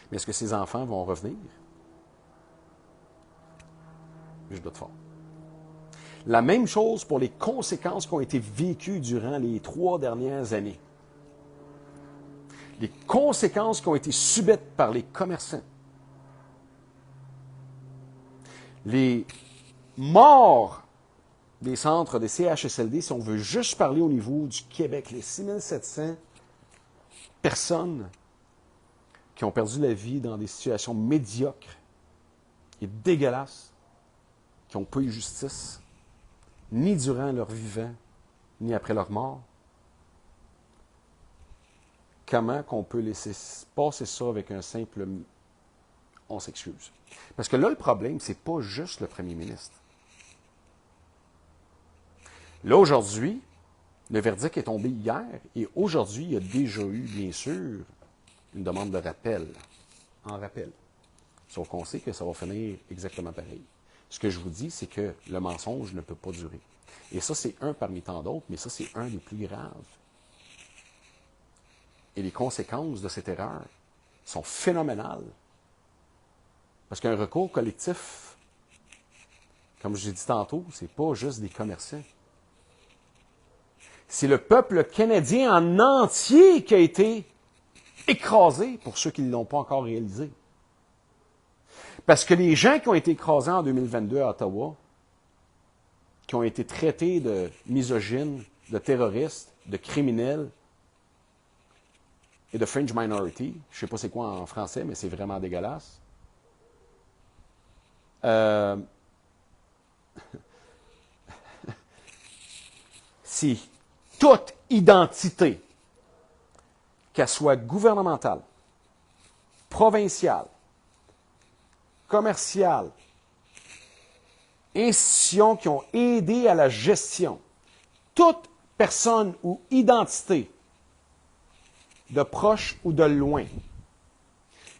Mais est-ce que ces enfants vont revenir? Je doute fort. La même chose pour les conséquences qui ont été vécues durant les 3 dernières années. Les conséquences qui ont été subies par les commerçants. Les morts des centres des CHSLD, si on veut juste parler au niveau du Québec, les 6700 personnes qui ont perdu la vie dans des situations médiocres et dégueulasses, qui n'ont pas eu justice, ni durant leur vivant, ni après leur mort. Comment qu'on peut laisser passer ça avec un simple « on s'excuse ». Parce que là, le problème, c'est pas juste le premier ministre. Là, aujourd'hui, le verdict est tombé hier et aujourd'hui, il y a déjà eu, bien sûr, une demande de rappel. En rappel. Sauf qu'on sait que ça va finir exactement pareil. Ce que je vous dis, c'est que le mensonge ne peut pas durer. Et ça, c'est un parmi tant d'autres, mais ça, c'est un des plus graves. Et les conséquences de cette erreur sont phénoménales. Parce qu'un recours collectif, comme je l'ai dit tantôt, c'est pas juste des commerçants. C'est le peuple canadien en entier qui a été écrasé, pour ceux qui ne l'ont pas encore réalisé. Parce que les gens qui ont été écrasés en 2022 à Ottawa, qui ont été traités de misogynes, de terroristes, de criminels et de fringe minority, je ne sais pas c'est quoi en français, mais c'est vraiment dégueulasse. Si toute identité, qu'elle soit gouvernementale, provinciale, commerciale, institutions qui ont aidé à la gestion, toute personne ou identité, de proche ou de loin,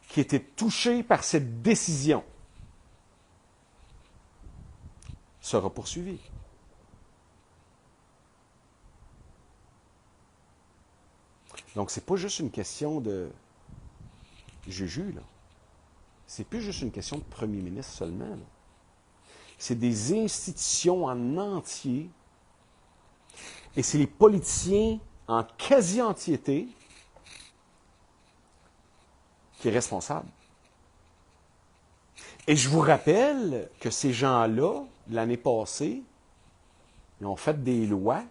qui était touchée par cette décision, sera poursuivie. Donc, ce n'est pas juste une question de juju, là. C'est plus juste une question de premier ministre seulement, là. C'est des institutions en entier et c'est les politiciens en quasi-entiété qui est responsable. Et je vous rappelle que ces gens-là, l'année passée, ils ont fait des lois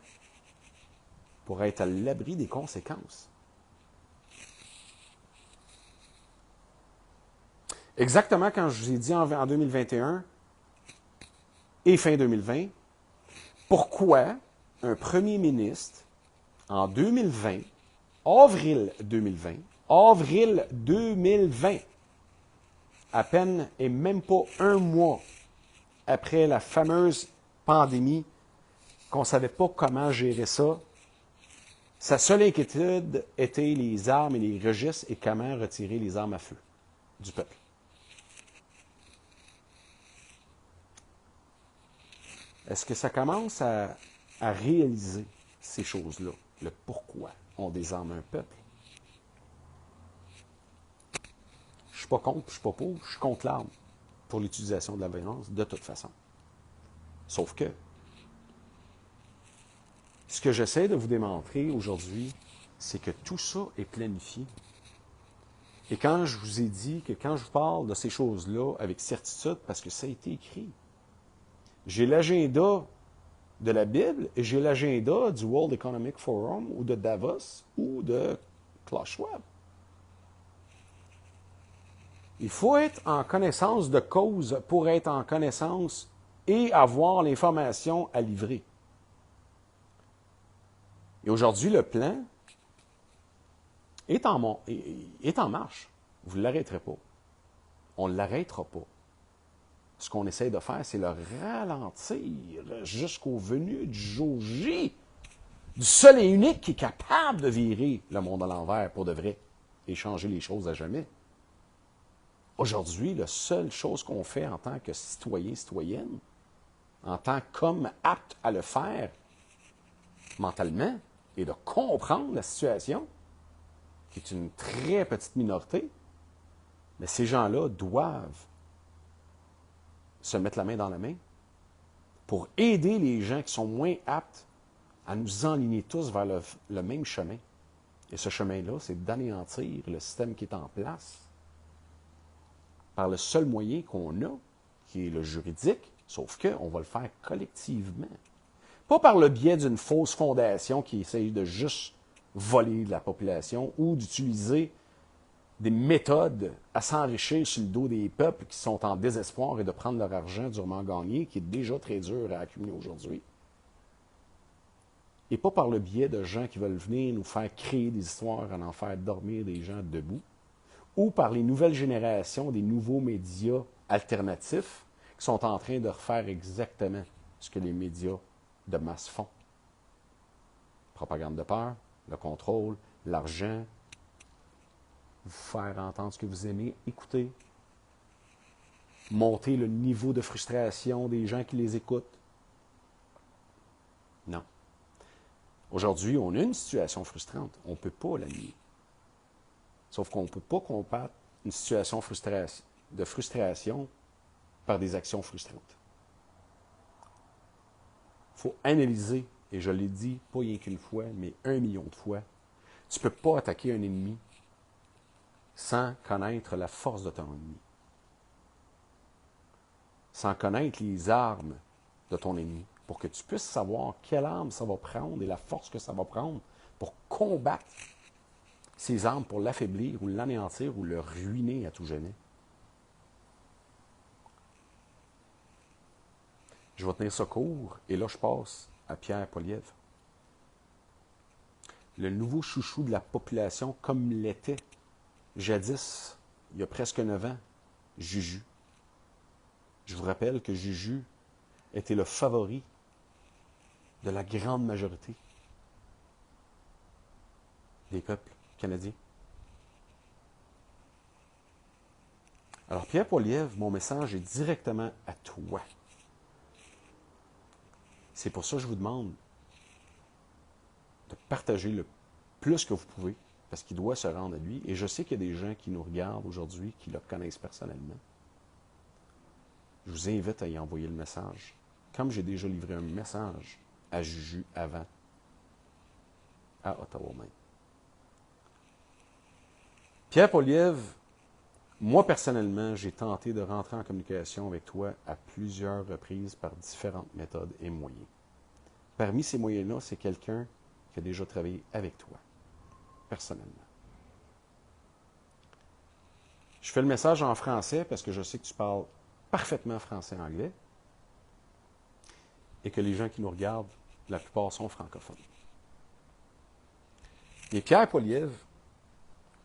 pour être à l'abri des conséquences. Exactement quand je vous ai dit en 2021 et fin 2020, pourquoi un premier ministre, en 2020, avril 2020, à peine et même pas un mois après la fameuse pandémie, qu'on ne savait pas comment gérer ça, sa seule inquiétude était les armes et les registres et comment retirer les armes à feu du peuple. Est-ce que ça commence à réaliser ces choses-là, le pourquoi on désarme un peuple? Je ne suis pas contre, je ne suis pas pour, je suis contre l'arme pour l'utilisation de la violence de toute façon. Sauf que, ce que j'essaie de vous démontrer aujourd'hui, c'est que tout ça est planifié. Et quand je vous ai dit que quand je vous parle de ces choses-là avec certitude, parce que ça a été écrit, j'ai l'agenda de la Bible et j'ai l'agenda du World Economic Forum ou de Davos ou de Klaus Schwab. Il faut être en connaissance de cause pour être en connaissance et avoir l'information à livrer. Et aujourd'hui, le plan est en marche. Vous ne l'arrêterez pas. On ne l'arrêtera pas. Ce qu'on essaie de faire, c'est le ralentir jusqu'au venu du jour J, du seul et unique qui est capable de virer le monde à l'envers pour de vrai et changer les choses à jamais. Aujourd'hui, la seule chose qu'on fait en tant que citoyen, citoyenne, en tant qu'homme apte à le faire mentalement, est de comprendre la situation, qui est une très petite minorité, mais ces gens-là doivent se mettre la main dans la main pour aider les gens qui sont moins aptes à nous enligner tous vers le même chemin. Et ce chemin-là, c'est d'anéantir le système qui est en place par le seul moyen qu'on a, qui est le juridique, sauf qu'on va le faire collectivement. Pas par le biais d'une fausse fondation qui essaye de juste voler de la population ou d'utiliser des méthodes à s'enrichir sur le dos des peuples qui sont en désespoir et de prendre leur argent durement gagné, qui est déjà très dur à accumuler aujourd'hui. Et pas par le biais de gens qui veulent venir nous faire créer des histoires, en faire dormir des gens debout, ou par les nouvelles générations des nouveaux médias alternatifs qui sont en train de refaire exactement ce que les médias de masse font. Propagande de peur, le contrôle, l'argent, vous faire entendre ce que vous aimez, écouter, monter le niveau de frustration des gens qui les écoutent. Non. Aujourd'hui, on a une situation frustrante. On ne peut pas la nier. Sauf qu'on ne peut pas combattre une situation de frustration par des actions frustrantes. Il faut analyser, et je l'ai dit pas rien qu'une fois, mais 1 million de fois. Tu ne peux pas attaquer un ennemi sans connaître la force de ton ennemi. Sans connaître les armes de ton ennemi, pour que tu puisses savoir quelle arme ça va prendre et la force que ça va prendre pour combattre ces armes, pour l'affaiblir ou l'anéantir ou le ruiner à tout jamais. Je vais tenir ça court, et là je passe à Pierre Poilievre. Le nouveau chouchou de la population, comme l'était jadis, il y a presque 9 ans, Juju. Je vous rappelle que Juju était le favori de la grande majorité des peuples canadiens. Alors, Pierre Poilievre, mon message est directement à toi. C'est pour ça que je vous demande de partager le plus que vous pouvez, parce qu'il doit se rendre à lui. Et je sais qu'il y a des gens qui nous regardent aujourd'hui, qui le connaissent personnellement. Je vous invite à y envoyer le message. Comme j'ai déjà livré un message à Juju avant, à Ottawa même. Pierre Poilievre, moi personnellement, j'ai tenté de rentrer en communication avec toi à plusieurs reprises par différentes méthodes et moyens. Parmi ces moyens-là, c'est quelqu'un qui a déjà travaillé avec toi, personnellement. Je fais le message en français parce que je sais que tu parles parfaitement français et anglais et que les gens qui nous regardent, la plupart sont francophones. Et Pierre Poilievre,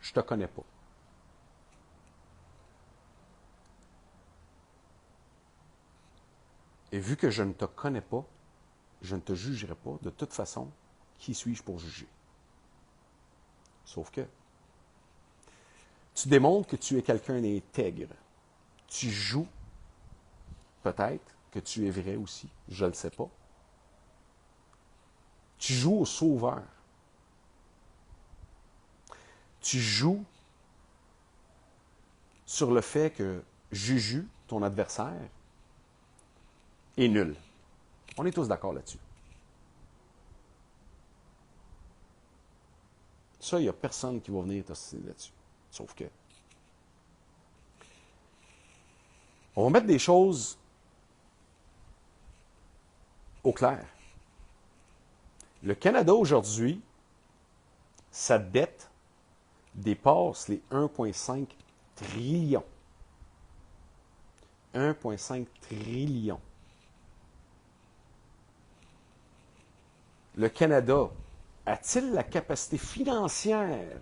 je ne te connais pas. Et vu que je ne te connais pas, je ne te jugerai pas. De toute façon, qui suis-je pour juger? Sauf que tu démontres que tu es quelqu'un d'intègre. Tu joues, peut-être, que tu es vrai aussi, je ne le sais pas. Tu joues au sauveur. Tu joues sur le fait que Juju, ton adversaire, est nul. On est tous d'accord là-dessus. Ça, il n'y a personne qui va venir t'ostiner là-dessus. Sauf que on va mettre des choses au clair. Le Canada aujourd'hui, sa dette dépasse les 1,5 trillions. 1,5 trillion. Le Canada a-t-il la capacité financière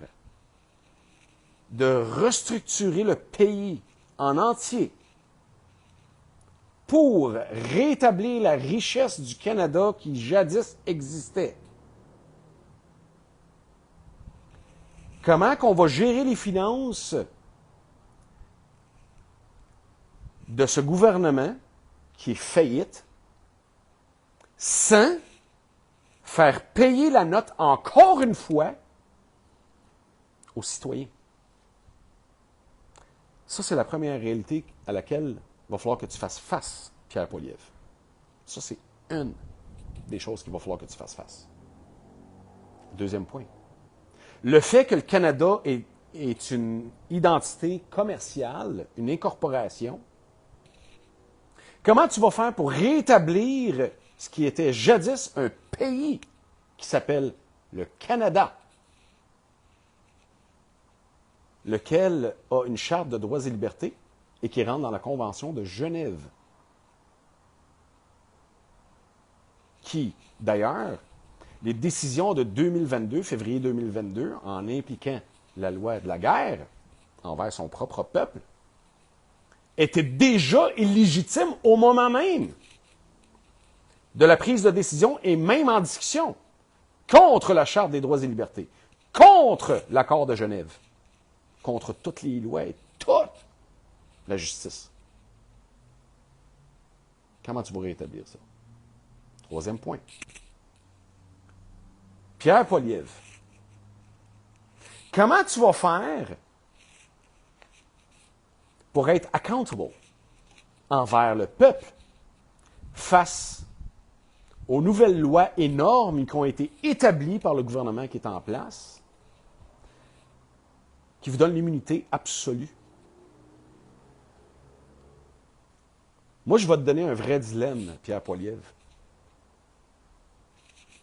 de restructurer le pays en entier pour rétablir la richesse du Canada qui jadis existait? Comment qu'on va gérer les finances de ce gouvernement qui est faillite sans faire payer la note encore une fois aux citoyens? Ça, c'est la première réalité à laquelle il va falloir que tu fasses face, Pierre Poilievre. Ça, c'est une des choses qu'il va falloir que tu fasses face. Deuxième point. Le fait que le Canada est une identité commerciale, une incorporation, comment tu vas faire pour rétablir ce qui était jadis un pays qui s'appelle le Canada, lequel a une charte de droits et libertés et qui rentre dans la Convention de Genève, qui, d'ailleurs, les décisions de 2022, février 2022, en impliquant la loi de la guerre envers son propre peuple, étaient déjà illégitimes au moment même de la prise de décision et même en discussion. contre la Charte des droits et libertés, contre l'accord de Genève, contre toutes les lois et toute la justice. Comment tu vas rétablir ça? Troisième point. Pierre Poilievre, comment tu vas faire pour être accountable envers le peuple face aux nouvelles lois et normes qui ont été établies par le gouvernement qui est en place, qui vous donnent l'immunité absolue? Moi, je vais te donner un vrai dilemme, Pierre Poilievre.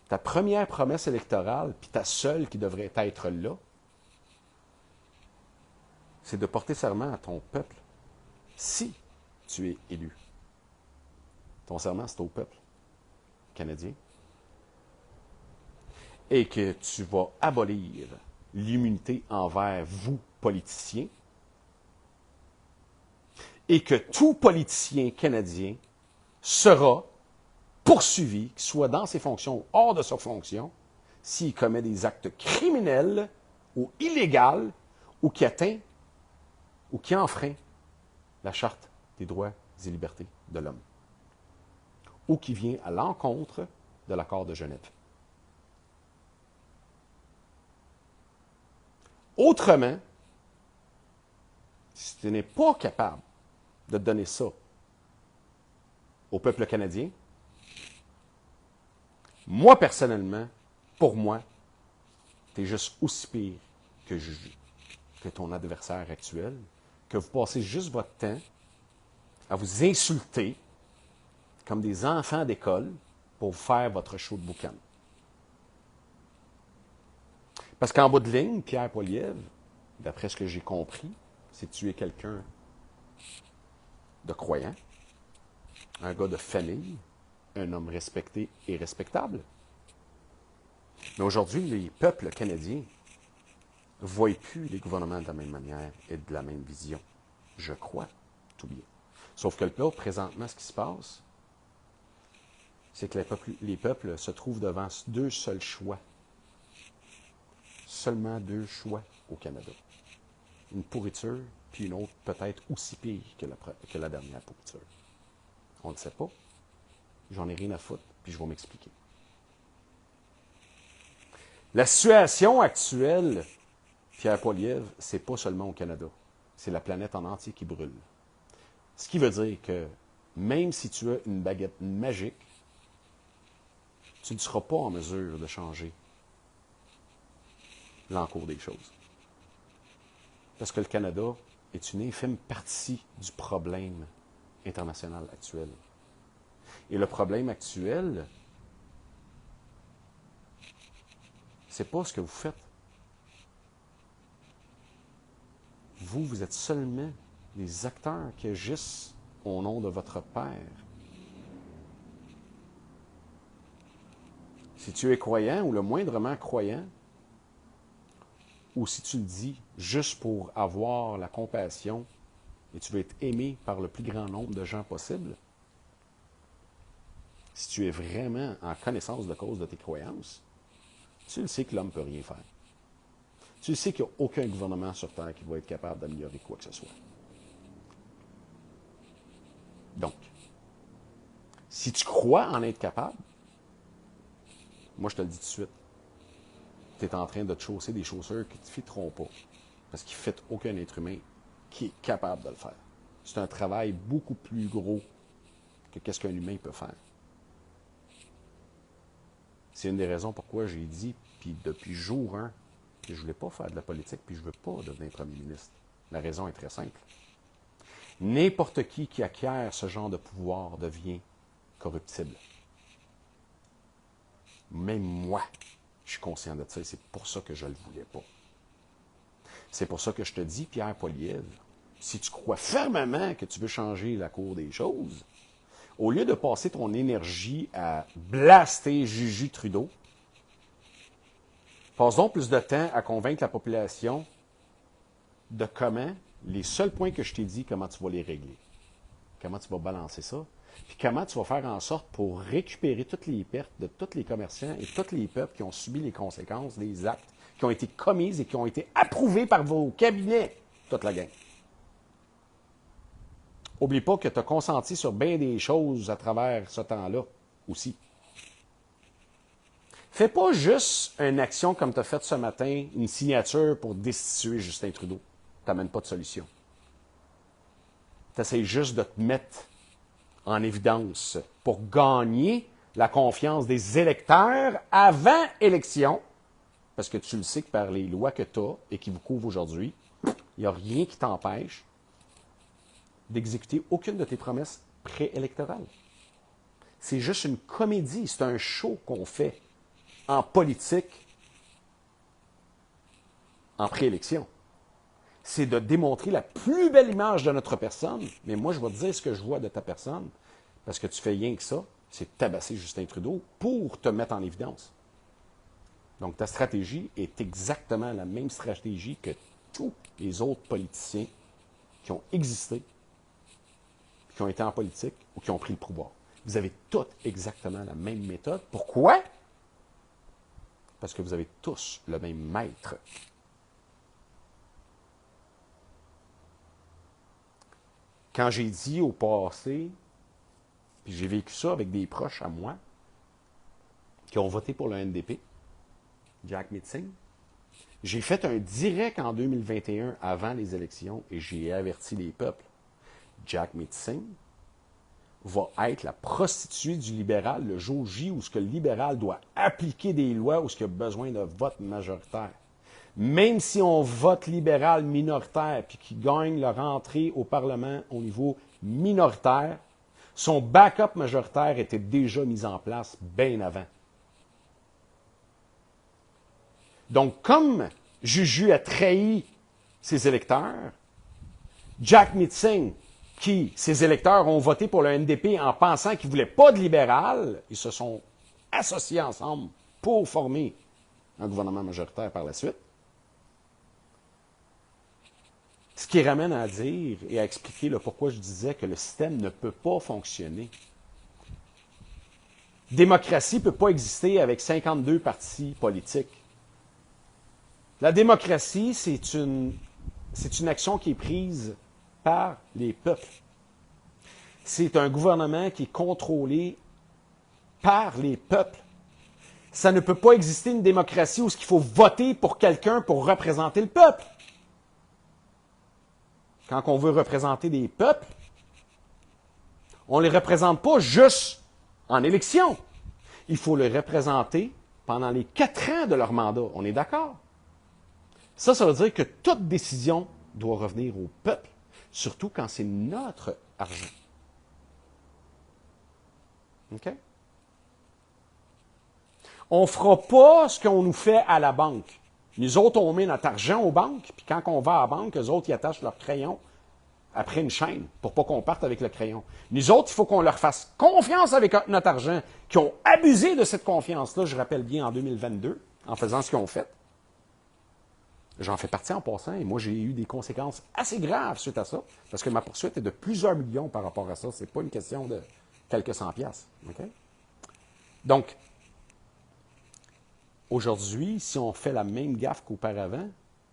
Ta première promesse électorale, puis ta seule qui devrait être là, c'est de porter serment à ton peuple si tu es élu. Ton serment, c'est au peuple canadien. Et que tu vas abolir l'immunité envers vous, politiciens, et que tout politicien canadien sera poursuivi, qu'il soit dans ses fonctions ou hors de ses fonctions, s'il commet des actes criminels ou illégaux ou qui atteint ou qui enfreint la Charte des droits et libertés de l'homme ou qui vient à l'encontre de l'accord de Genève. Autrement, si tu n'es pas capable de donner ça au peuple canadien, moi, personnellement, pour moi, tu es juste aussi pire que ton adversaire actuel, que vous passez juste votre temps à vous insulter comme des enfants d'école pour faire votre show de boucan. Parce qu'en bout de ligne, Pierre Poilievre, d'après ce que j'ai compris, c'est que tu es quelqu'un de croyant, un gars de famille, un homme respecté et respectable. Mais aujourd'hui, les peuples canadiens ne voient plus les gouvernements de la même manière et de la même vision. Je crois, tout bien. Sauf que là, présentement, ce qui se passe, c'est que les peuples se trouvent devant deux seuls choix. Seulement deux choix au Canada. Une pourriture, puis une autre peut-être aussi pire que la dernière pourriture. On ne sait pas. J'en ai rien à foutre, puis je vais m'expliquer. La situation actuelle, Pierre Poilievre, c'est pas seulement au Canada. C'est la planète en entier qui brûle. Ce qui veut dire que même si tu as une baguette magique, tu ne seras pas en mesure de changer l'encours des choses. Parce que le Canada est une infime partie du problème international actuel. Et le problème actuel, c'est pas ce que vous faites. Vous êtes seulement des acteurs qui agissent au nom de votre Père. Si tu es croyant ou le moindrement croyant, ou si tu le dis juste pour avoir la compassion et tu veux être aimé par le plus grand nombre de gens possible, si tu es vraiment en connaissance de cause de tes croyances, tu le sais que l'homme ne peut rien faire. Tu le sais qu'il n'y a aucun gouvernement sur Terre qui va être capable d'améliorer quoi que ce soit. Donc, si tu crois en être capable, moi je te le dis tout de suite, tu es en train de te chausser des chaussures qui ne te fitteront pas. Parce qu'il ne fit aucun être humain qui est capable de le faire. C'est un travail beaucoup plus gros que qu'est-ce qu'un humain peut faire. C'est une des raisons pourquoi j'ai dit, puis depuis jour 1, que je ne voulais pas faire de la politique, puis je ne veux pas devenir premier ministre. La raison est très simple. N'importe qui acquiert ce genre de pouvoir devient corruptible. Même moi, je suis conscient de ça et c'est pour ça que je ne le voulais pas. C'est pour ça que je te dis, Pierre Poilievre, si tu crois fermement que tu veux changer la cour des choses, au lieu de passer ton énergie à blaster Juju Trudeau, passe donc plus de temps à convaincre la population de comment, les seuls points que je t'ai dit, comment tu vas les régler. Comment tu vas balancer ça. Puis comment tu vas faire en sorte pour récupérer toutes les pertes de tous les commerçants et tous les peuples qui ont subi les conséquences des actes qui ont été commis et qui ont été approuvés par vos cabinets, toute la gang. Oublie pas que tu as consenti sur bien des choses à travers ce temps-là aussi. Fais pas juste une action comme tu as fait ce matin, une signature pour destituer Justin Trudeau. Tu n'amènes pas de solution. Tu essaies juste de te mettre en évidence pour gagner la confiance des électeurs avant élection, parce que tu le sais que par les lois que tu as et qui vous couvrent aujourd'hui, il n'y a rien qui t'empêche d'exécuter aucune de tes promesses préélectorales. C'est juste une comédie, c'est un show qu'on fait en politique en préélection. C'est de démontrer la plus belle image de notre personne, mais moi, je vais te dire ce que je vois de ta personne, parce que tu fais rien que ça, c'est tabasser Justin Trudeau pour te mettre en évidence. Donc, ta stratégie est exactement la même stratégie que tous les autres politiciens qui ont existé, qui ont été en politique ou qui ont pris le pouvoir. Vous avez toutes exactement la même méthode. Pourquoi? Parce que vous avez tous le même maître. Quand j'ai dit au passé, puis j'ai vécu ça avec des proches à moi, qui ont voté pour le NDP, Jack Meeting, j'ai fait un direct en 2021 avant les élections et j'ai averti les peuples. Jack Meeting va être la prostituée du libéral le jour J où ce que le libéral doit appliquer des lois où ce qu'il a besoin de vote majoritaire. Même si on vote libéral minoritaire puis qu'il gagne leur entrée au Parlement au niveau minoritaire, son backup majoritaire était déjà mis en place bien avant. Donc, comme Juju a trahi ses électeurs, Jack Meeting, qui, ses électeurs ont voté pour le NDP en pensant qu'ils ne voulaient pas de libéral, ils se sont associés ensemble pour former un gouvernement majoritaire par la suite. Ce qui ramène à dire et à expliquer le pourquoi je disais que le système ne peut pas fonctionner. Démocratie ne peut pas exister avec 52 partis politiques. La démocratie, c'est une action qui est prise par les peuples. C'est un gouvernement qui est contrôlé par les peuples. Ça ne peut pas exister une démocratie où il faut voter pour quelqu'un pour représenter le peuple. Quand on veut représenter des peuples, on ne les représente pas juste en élection. Il faut les représenter pendant les 4 ans de leur mandat. On est d'accord? Ça veut dire que toute décision doit revenir au peuple, surtout quand c'est notre argent. OK? On ne fera pas ce qu'on nous fait à la banque. Nous autres, on met notre argent aux banques, puis quand on va à la banque, eux autres, ils attachent leur crayon après une chaîne pour pas qu'on parte avec le crayon. Nous autres, il faut qu'on leur fasse confiance avec notre argent, qui ont abusé de cette confiance-là, je rappelle bien, en 2022, en faisant ce qu'ils ont fait. J'en fais partie en passant, et moi, j'ai eu des conséquences assez graves suite à ça, parce que ma poursuite est de plusieurs millions par rapport à ça. C'est pas une question de quelques cent piastres. Okay? Donc, aujourd'hui, si on fait la même gaffe qu'auparavant,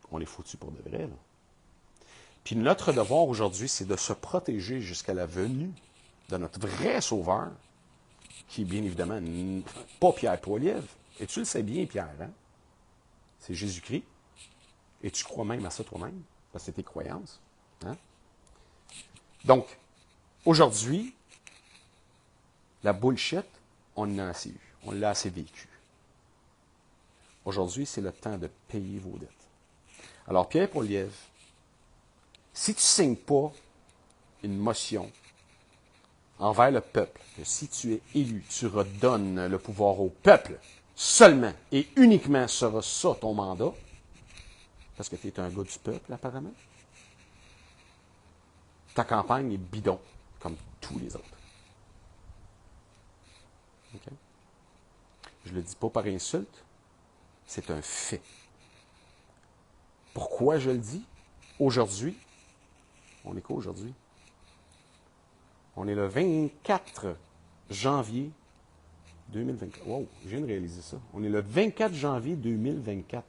on est foutu pour de vrai. Là. Puis notre devoir aujourd'hui, c'est de se protéger jusqu'à la venue de notre vrai sauveur, qui est bien évidemment pas Pierre Poilievre. Et tu le sais bien, Pierre, hein? C'est Jésus-Christ. Et tu crois même à ça toi-même, parce que c'est tes croyances. Hein? Donc, aujourd'hui, la bullshit, on en a assez eu. On l'a assez vécu. Aujourd'hui, c'est le temps de payer vos dettes. Alors, Pierre Poilievre, si tu ne signes pas une motion envers le peuple, que si tu es élu, tu redonnes le pouvoir au peuple seulement et uniquement sera ça ton mandat, parce que tu es un gars du peuple, apparemment, ta campagne est bidon, comme tous les autres. Okay? Je ne le dis pas par insulte, c'est un fait. Pourquoi je le dis? Aujourd'hui, on est quoi aujourd'hui? On est le 24 janvier 2024. Wow, je viens de réaliser ça. On est le 24 janvier 2024.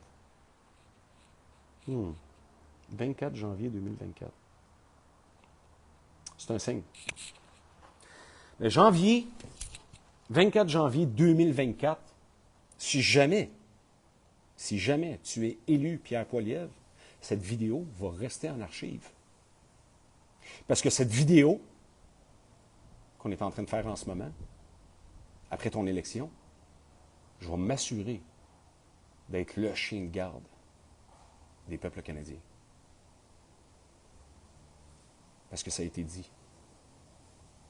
24 janvier 2024. C'est un signe. Le 24 janvier 2024, si jamais tu es élu Pierre Poilievre, cette vidéo va rester en archive. Parce que cette vidéo qu'on est en train de faire en ce moment, après ton élection, je vais m'assurer d'être le chien de garde des peuples canadiens. Parce que ça a été dit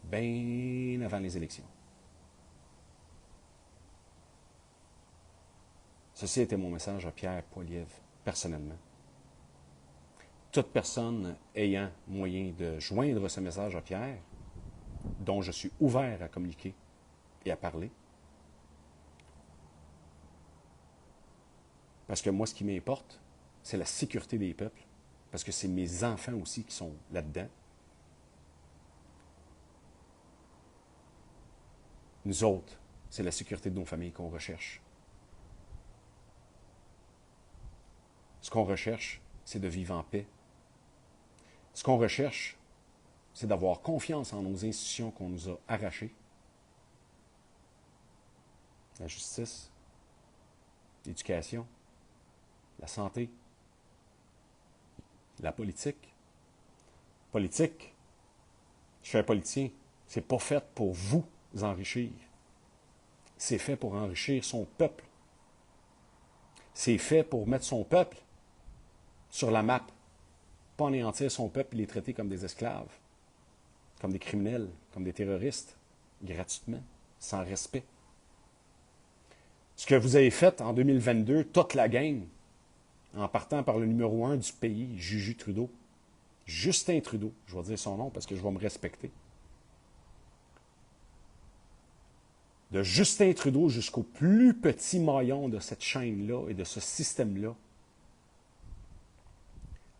bien avant les élections. Ceci était mon message à Pierre Poilievre, personnellement. Toute personne ayant moyen de joindre ce message à Pierre, dont je suis ouvert à communiquer et à parler, parce que moi, ce qui m'importe, c'est la sécurité des peuples, parce que c'est mes enfants aussi qui sont là-dedans. Nous autres, c'est la sécurité de nos familles qu'on recherche. Ce qu'on recherche, c'est de vivre en paix. Ce qu'on recherche, c'est d'avoir confiance en nos institutions qu'on nous a arrachées. La justice, l'éducation, la santé, la politique. Politique, je suis un politicien, c'est pas fait pour vous enrichir. C'est fait pour enrichir son peuple. C'est fait pour mettre son peuple sur la map. Pas anéantir son peuple et les traiter comme des esclaves, comme des criminels, comme des terroristes, gratuitement, sans respect. Ce que vous avez fait en 2022, toute la gang, en partant par le numéro 1 du pays, Juju Trudeau, Justin Trudeau, je vais dire son nom parce que je vais me respecter. De Justin Trudeau jusqu'au plus petit maillon de cette chaîne-là et de ce système-là,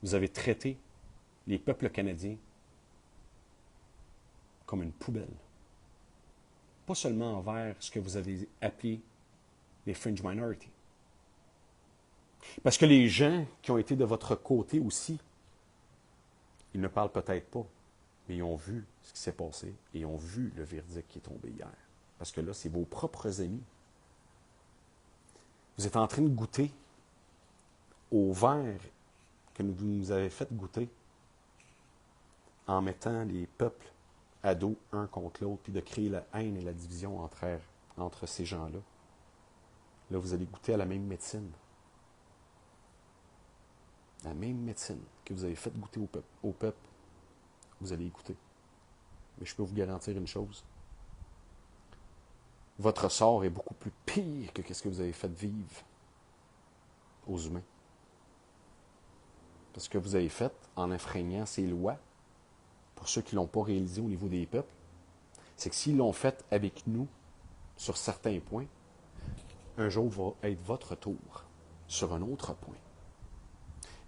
vous avez traité les peuples canadiens comme une poubelle. Pas seulement envers ce que vous avez appelé les fringe minorities. Parce que les gens qui ont été de votre côté aussi, ils ne parlent peut-être pas, mais ils ont vu ce qui s'est passé et ils ont vu le verdict qui est tombé hier. Parce que là, c'est vos propres amis. Vous êtes en train de goûter au verre que vous nous avez fait goûter en mettant les peuples à dos un contre l'autre, puis de créer la haine et la division entre ces gens-là. Là, vous allez goûter à la même médecine. La même médecine que vous avez fait goûter au peuple, vous allez y goûter. Mais je peux vous garantir une chose. Votre sort est beaucoup plus pire que ce que vous avez fait vivre aux humains. Parce que vous avez fait en enfreignant ces lois, pour ceux qui ne l'ont pas réalisé au niveau des peuples, c'est que s'ils l'ont fait avec nous sur certains points, un jour va être votre tour sur un autre point.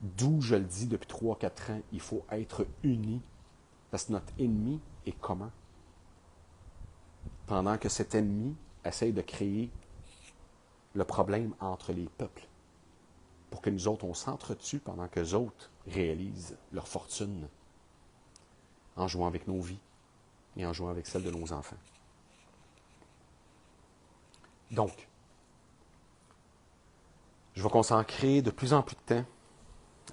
D'où je le dis depuis 3-4 ans, il faut être unis parce que notre ennemi est commun. Pendant que cet ennemi essaye de créer le problème entre les peuples pour que nous autres, on s'entretue pendant que les autres réalisent leur fortune en jouant avec nos vies et en jouant avec celle de nos enfants. Donc, je vais consacrer de plus en plus de temps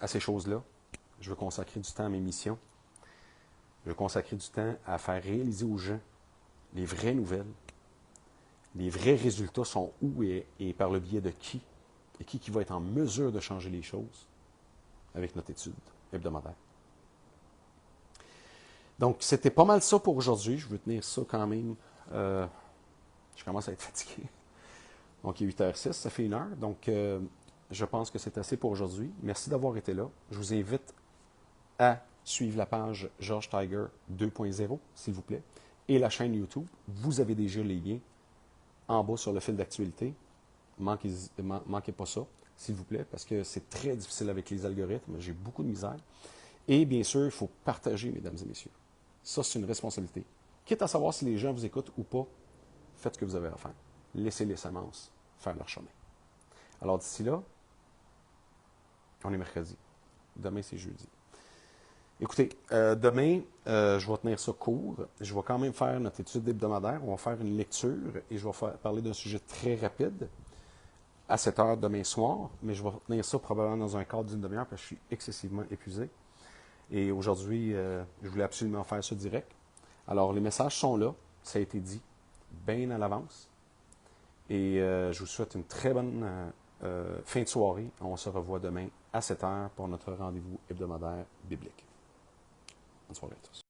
à ces choses-là. Je veux consacrer du temps à mes missions. Je veux consacrer du temps à faire réaliser aux gens les vraies nouvelles. Les vrais résultats sont où et par le biais de qui. Et qui va être en mesure de changer les choses avec notre étude hebdomadaire. Donc, c'était pas mal ça pour aujourd'hui. Je veux tenir ça quand même. Je commence à être fatigué. Donc, il est 8h06, ça fait 1 heure. Donc, je pense que c'est assez pour aujourd'hui. Merci d'avoir été là. Je vous invite à suivre la page George Tiger 2.0, s'il vous plaît, et la chaîne YouTube. Vous avez déjà les liens en bas sur le fil d'actualité. Manquez pas ça, s'il vous plaît, parce que c'est très difficile avec les algorithmes. J'ai beaucoup de misère. Et bien sûr, il faut partager, mesdames et messieurs. Ça, c'est une responsabilité. quitte à savoir si les gens vous écoutent ou pas, faites ce que vous avez à faire. Laissez les semences faire leur chemin. Alors d'ici là, on est mercredi. Demain, c'est jeudi. Écoutez, demain, je vais tenir ça court. Je vais quand même faire notre étude hebdomadaire. On va faire une lecture et je vais parler d'un sujet très rapide à 7 heures demain soir, mais je vais tenir ça probablement dans un cadre d'une demi-heure parce que je suis excessivement épuisé. Et aujourd'hui, je voulais absolument faire ça direct. Alors, les messages sont là. Ça a été dit bien à l'avance. Et je vous souhaite une très bonne fin de soirée. On se revoit demain à 7 heures pour notre rendez-vous hebdomadaire biblique. Bonne soirée à tous.